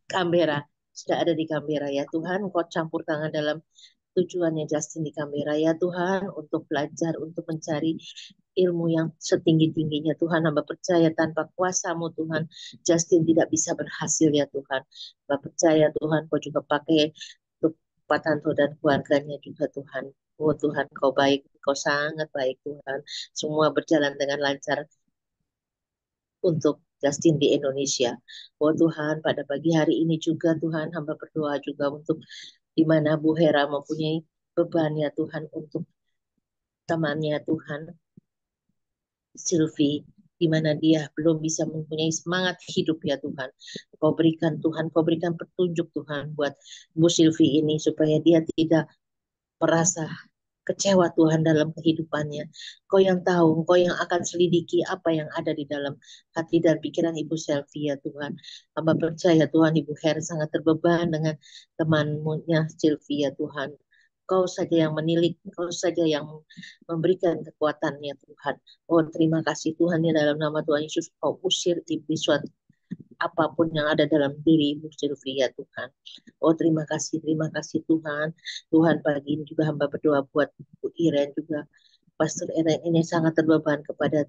Canberra, sudah ada di Canberra ya Tuhan, Engkau campur tangan dalam tujuannya Justin di Canberra ya Tuhan, untuk belajar, untuk mencari ilmu yang setinggi-tingginya Tuhan. Hamba percaya tanpa kuasa-Mu Tuhan, Justin tidak bisa berhasil ya Tuhan. Hamba percaya Tuhan, Kau juga pakai untuk Pak Tanto dan keluarganya juga Tuhan. Oh Tuhan, Kau baik, Kau sangat baik Tuhan. Semua berjalan dengan lancar untuk Justin di Indonesia. Oh Tuhan, pada pagi hari ini juga Tuhan, hamba berdoa juga untuk di mana Bu Hera mempunyai beban ya Tuhan untuk temannya Tuhan, Sylvie, di mana dia belum bisa mempunyai semangat hidup ya Tuhan. Kau berikan Tuhan, Kau berikan petunjuk Tuhan buat Bu Sylvie ini supaya dia tidak merasa kecewa Tuhan dalam kehidupannya. Kau yang tahu, Kau yang akan selidiki apa yang ada di dalam hati dan pikiran Ibu Sylvie ya Tuhan. Hamba percaya Tuhan, Ibu Her sangat terbeban dengan temannya Sylvie ya Tuhan. Kau saja yang menilik, Kau saja yang memberikan kekuatannya Tuhan. Oh terima kasih Tuhan, ya dalam nama Tuhan Yesus Kau usir iblis apapun yang ada dalam diri Ibu Sylvie ya Tuhan. Oh terima kasih Tuhan. Tuhan pagi ini juga hamba berdoa buat Bu Iren juga. Pastor Iren ini sangat terbeban kepada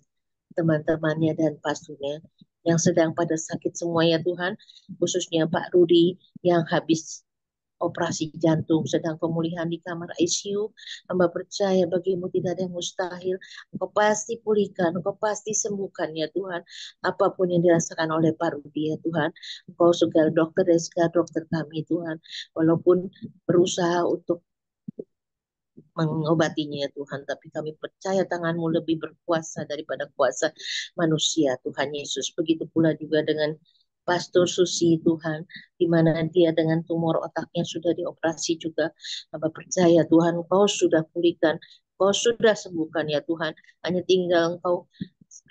teman-temannya dan pastornya yang sedang pada sakit semua ya Tuhan. Khususnya Pak Rudi yang habis operasi jantung, sedang pemulihan di kamar ICU. Hamba percaya bagimu tidak ada yang mustahil. Engkau pasti pulihkan, Engkau pasti sembuhkan ya Tuhan. Apapun yang dirasakan oleh Pak Rudi ya Tuhan. Engkau segala dokter dan segala dokter kami Tuhan. Walaupun berusaha untuk mengobatinya ya Tuhan, tapi kami percaya tangan-Mu lebih berkuasa daripada kuasa manusia Tuhan Yesus. Begitu pula juga dengan Pastor Susi Tuhan, di mana dia dengan tumor otaknya sudah dioperasi juga. Hamba percaya Tuhan, Kau sudah pulihkan, Kau sudah sembuhkan ya Tuhan. Hanya tinggal Engkau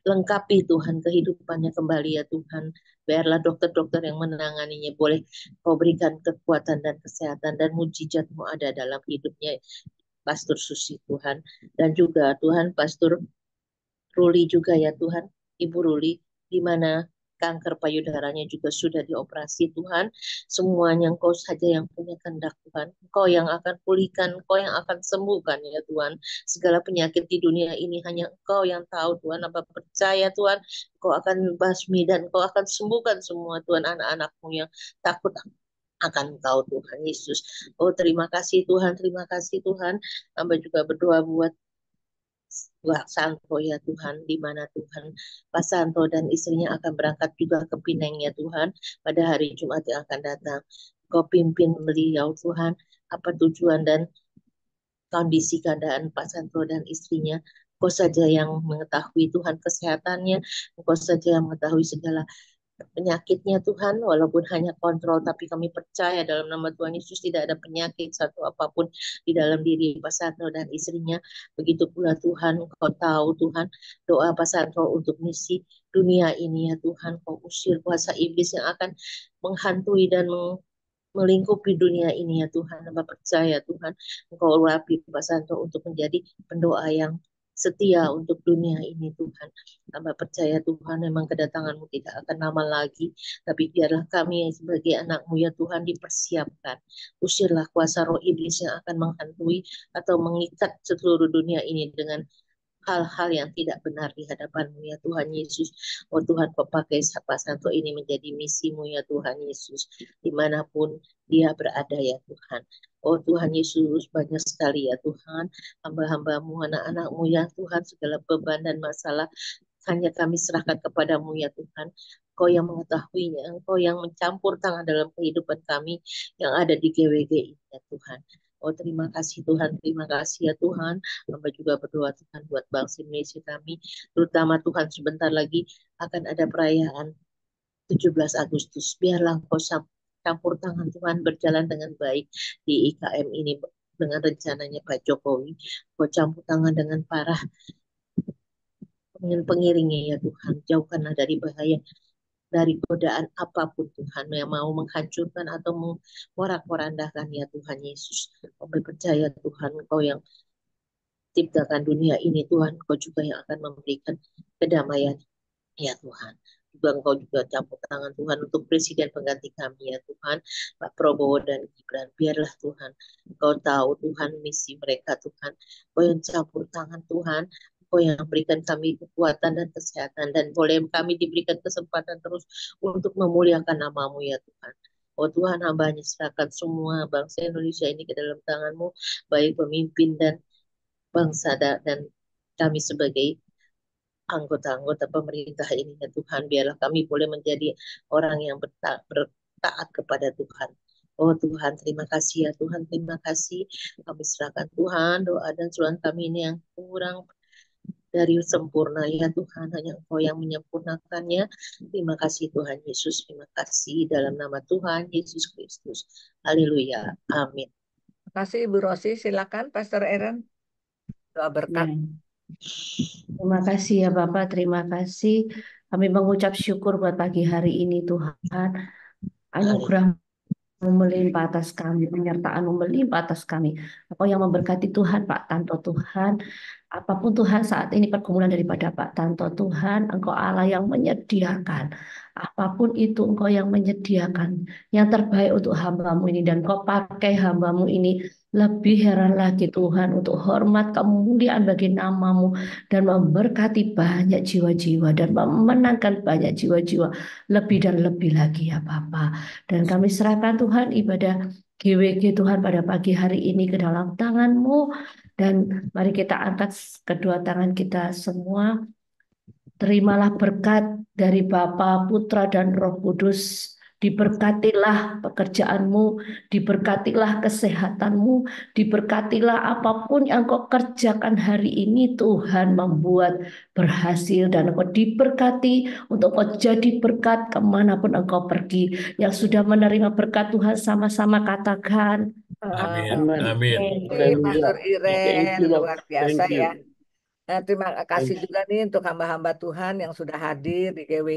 lengkapi Tuhan kehidupannya kembali ya Tuhan. Biarlah dokter-dokter yang menanganinya boleh Kau berikan kekuatan dan kesehatan dan mujizat-Mu ada dalam hidupnya Pastor Susi Tuhan. Dan juga Tuhan Pastor Ruli juga ya Tuhan, Ibu Ruli, di mana kanker payudaranya juga sudah dioperasi Tuhan. Semuanya Engkau saja yang punya kehendak Tuhan. Engkau yang akan pulihkan, Engkau yang akan sembuhkan ya Tuhan. Segala penyakit di dunia ini hanya Engkau yang tahu Tuhan. Apa percaya Tuhan, Engkau akan basmi dan Engkau akan sembuhkan semua Tuhan anak-anak-Mu yang takut akan Engkau Tuhan Yesus. Oh terima kasih Tuhan, terima kasih Tuhan. Hamba juga berdoa buat Pak Santo ya Tuhan, di mana Tuhan Pak Santo dan istrinya akan berangkat juga ke Pineng ya Tuhan pada hari Jumat yang akan datang. Kau pimpin beliau Tuhan, apa tujuan dan kondisi keadaan Pak Santo dan istrinya. Kau saja yang mengetahui Tuhan kesehatannya, Kau saja yang mengetahui segala penyakitnya Tuhan, walaupun hanya kontrol, tapi kami percaya dalam nama Tuhan Yesus tidak ada penyakit satu apapun di dalam diri Pak Santo dan istrinya. Begitu pula Tuhan, Kau tahu Tuhan, doa Pak Santo untuk misi dunia ini ya Tuhan, Kau usir kuasa iblis yang akan menghantui dan melingkupi dunia ini ya Tuhan. Hamba percaya Tuhan, Engkau urapi Pak Santo untuk menjadi pendoa yang setia untuk dunia ini Tuhan. Hamba percaya Tuhan memang kedatangan-Mu tidak akan lama lagi, tapi biarlah kami sebagai anak-Mu ya Tuhan dipersiapkan. Usirlah kuasa roh iblis yang akan menghantui atau mengikat seluruh dunia ini dengan hal-hal yang tidak benar di hadapan-Mu ya Tuhan Yesus. Oh Tuhan, Kau pakai Pak Santo ini menjadi misi-Mu ya Tuhan Yesus, dimanapun dia berada ya Tuhan. Oh Tuhan Yesus, banyak sekali ya Tuhan, hamba-hamba-Mu, anak-anak-Mu ya Tuhan, segala beban dan masalah hanya kami serahkan kepadamu ya Tuhan. Kau yang mengetahuinya, Engkau yang mencampur tangan dalam kehidupan kami yang ada di GWG ini ya Tuhan. Oh terima kasih Tuhan, terima kasih ya Tuhan. Hamba juga berdoa Tuhan buat bangsa Indonesia kami, terutama Tuhan sebentar lagi akan ada perayaan 17 Agustus. Biarlah Engkau campur tangan Tuhan berjalan dengan baik di IKM ini dengan rencananya Pak Jokowi. Kau campur tangan dengan parah pengiringnya ya Tuhan. Jauhkanlah dari bahaya, dari godaan apapun Tuhan yang mau menghancurkan atau memorak-porandakan ya Tuhan Yesus. Kami percaya Tuhan, Kau yang ciptakan dunia ini Tuhan, Kau juga yang akan memberikan kedamaian ya Tuhan. juga Engkau juga campur tangan Tuhan untuk presiden pengganti kami ya Tuhan, Pak Prabowo dan Gibran. Biarlah Tuhan, Engkau tahu Tuhan misi mereka Tuhan. Engkau yang campur tangan Tuhan, Engkau yang berikan kami kekuatan dan kesehatan, dan boleh kami diberikan kesempatan terus untuk memuliakan nama-Mu ya Tuhan. Oh Tuhan, hamba-Nya serahkan semua bangsa Indonesia ini ke dalam tangan-Mu, baik pemimpin dan bangsa dan kami sebagai anggota-anggota pemerintah ini ya Tuhan. Biarlah kami boleh menjadi orang yang bertaat kepada Tuhan. Oh Tuhan, terima kasih ya Tuhan, terima kasih. Kami serahkan Tuhan doa dan suruhan kami ini yang kurang dari sempurna ya Tuhan, hanya Engkau yang menyempurnakannya. Terima kasih Tuhan Yesus, terima kasih dalam nama Tuhan Yesus Kristus. Haleluya, amin. Terima kasih Ibu Rosi, silakan Pastor Aaron. Doa berkat. Ya. Terima kasih ya Bapak, terima kasih. Kami mengucap syukur buat pagi hari ini Tuhan. Anugerah melimpah atas kami, penyertaan melimpah atas kami. Engkau yang memberkati Tuhan, Pak Tanto Tuhan. Apapun Tuhan saat ini pergumulan daripada Pak Tanto Tuhan, Engkau Allah yang menyediakan. Apapun itu Engkau yang menyediakan yang terbaik untuk hamba-Mu ini, dan Engkau pakai hamba-Mu ini lebih heran lagi Tuhan untuk hormat kemuliaan bagi nama-Mu dan memberkati banyak jiwa-jiwa dan memenangkan banyak jiwa-jiwa lebih dan lebih lagi ya Bapa. Dan kami serahkan Tuhan ibadah GWG Tuhan pada pagi hari ini ke dalam tangan-Mu, dan mari kita angkat kedua tangan kita semua. Terimalah berkat dari Bapa, Putra, dan Roh Kudus. Diberkatilah pekerjaanmu, diberkatilah kesehatanmu, diberkatilah apapun yang kau kerjakan hari ini Tuhan membuat berhasil, dan engkau diberkati untuk kau jadi berkat kemanapun engkau pergi. Yang sudah menerima berkat Tuhan sama-sama katakan Amin. Amin. Amin. Pastor Thank Iren, you, Lord. luar biasa Thank you. ya. Terima kasih Thank you. juga nih untuk hamba-hamba Tuhan yang sudah hadir di GWG.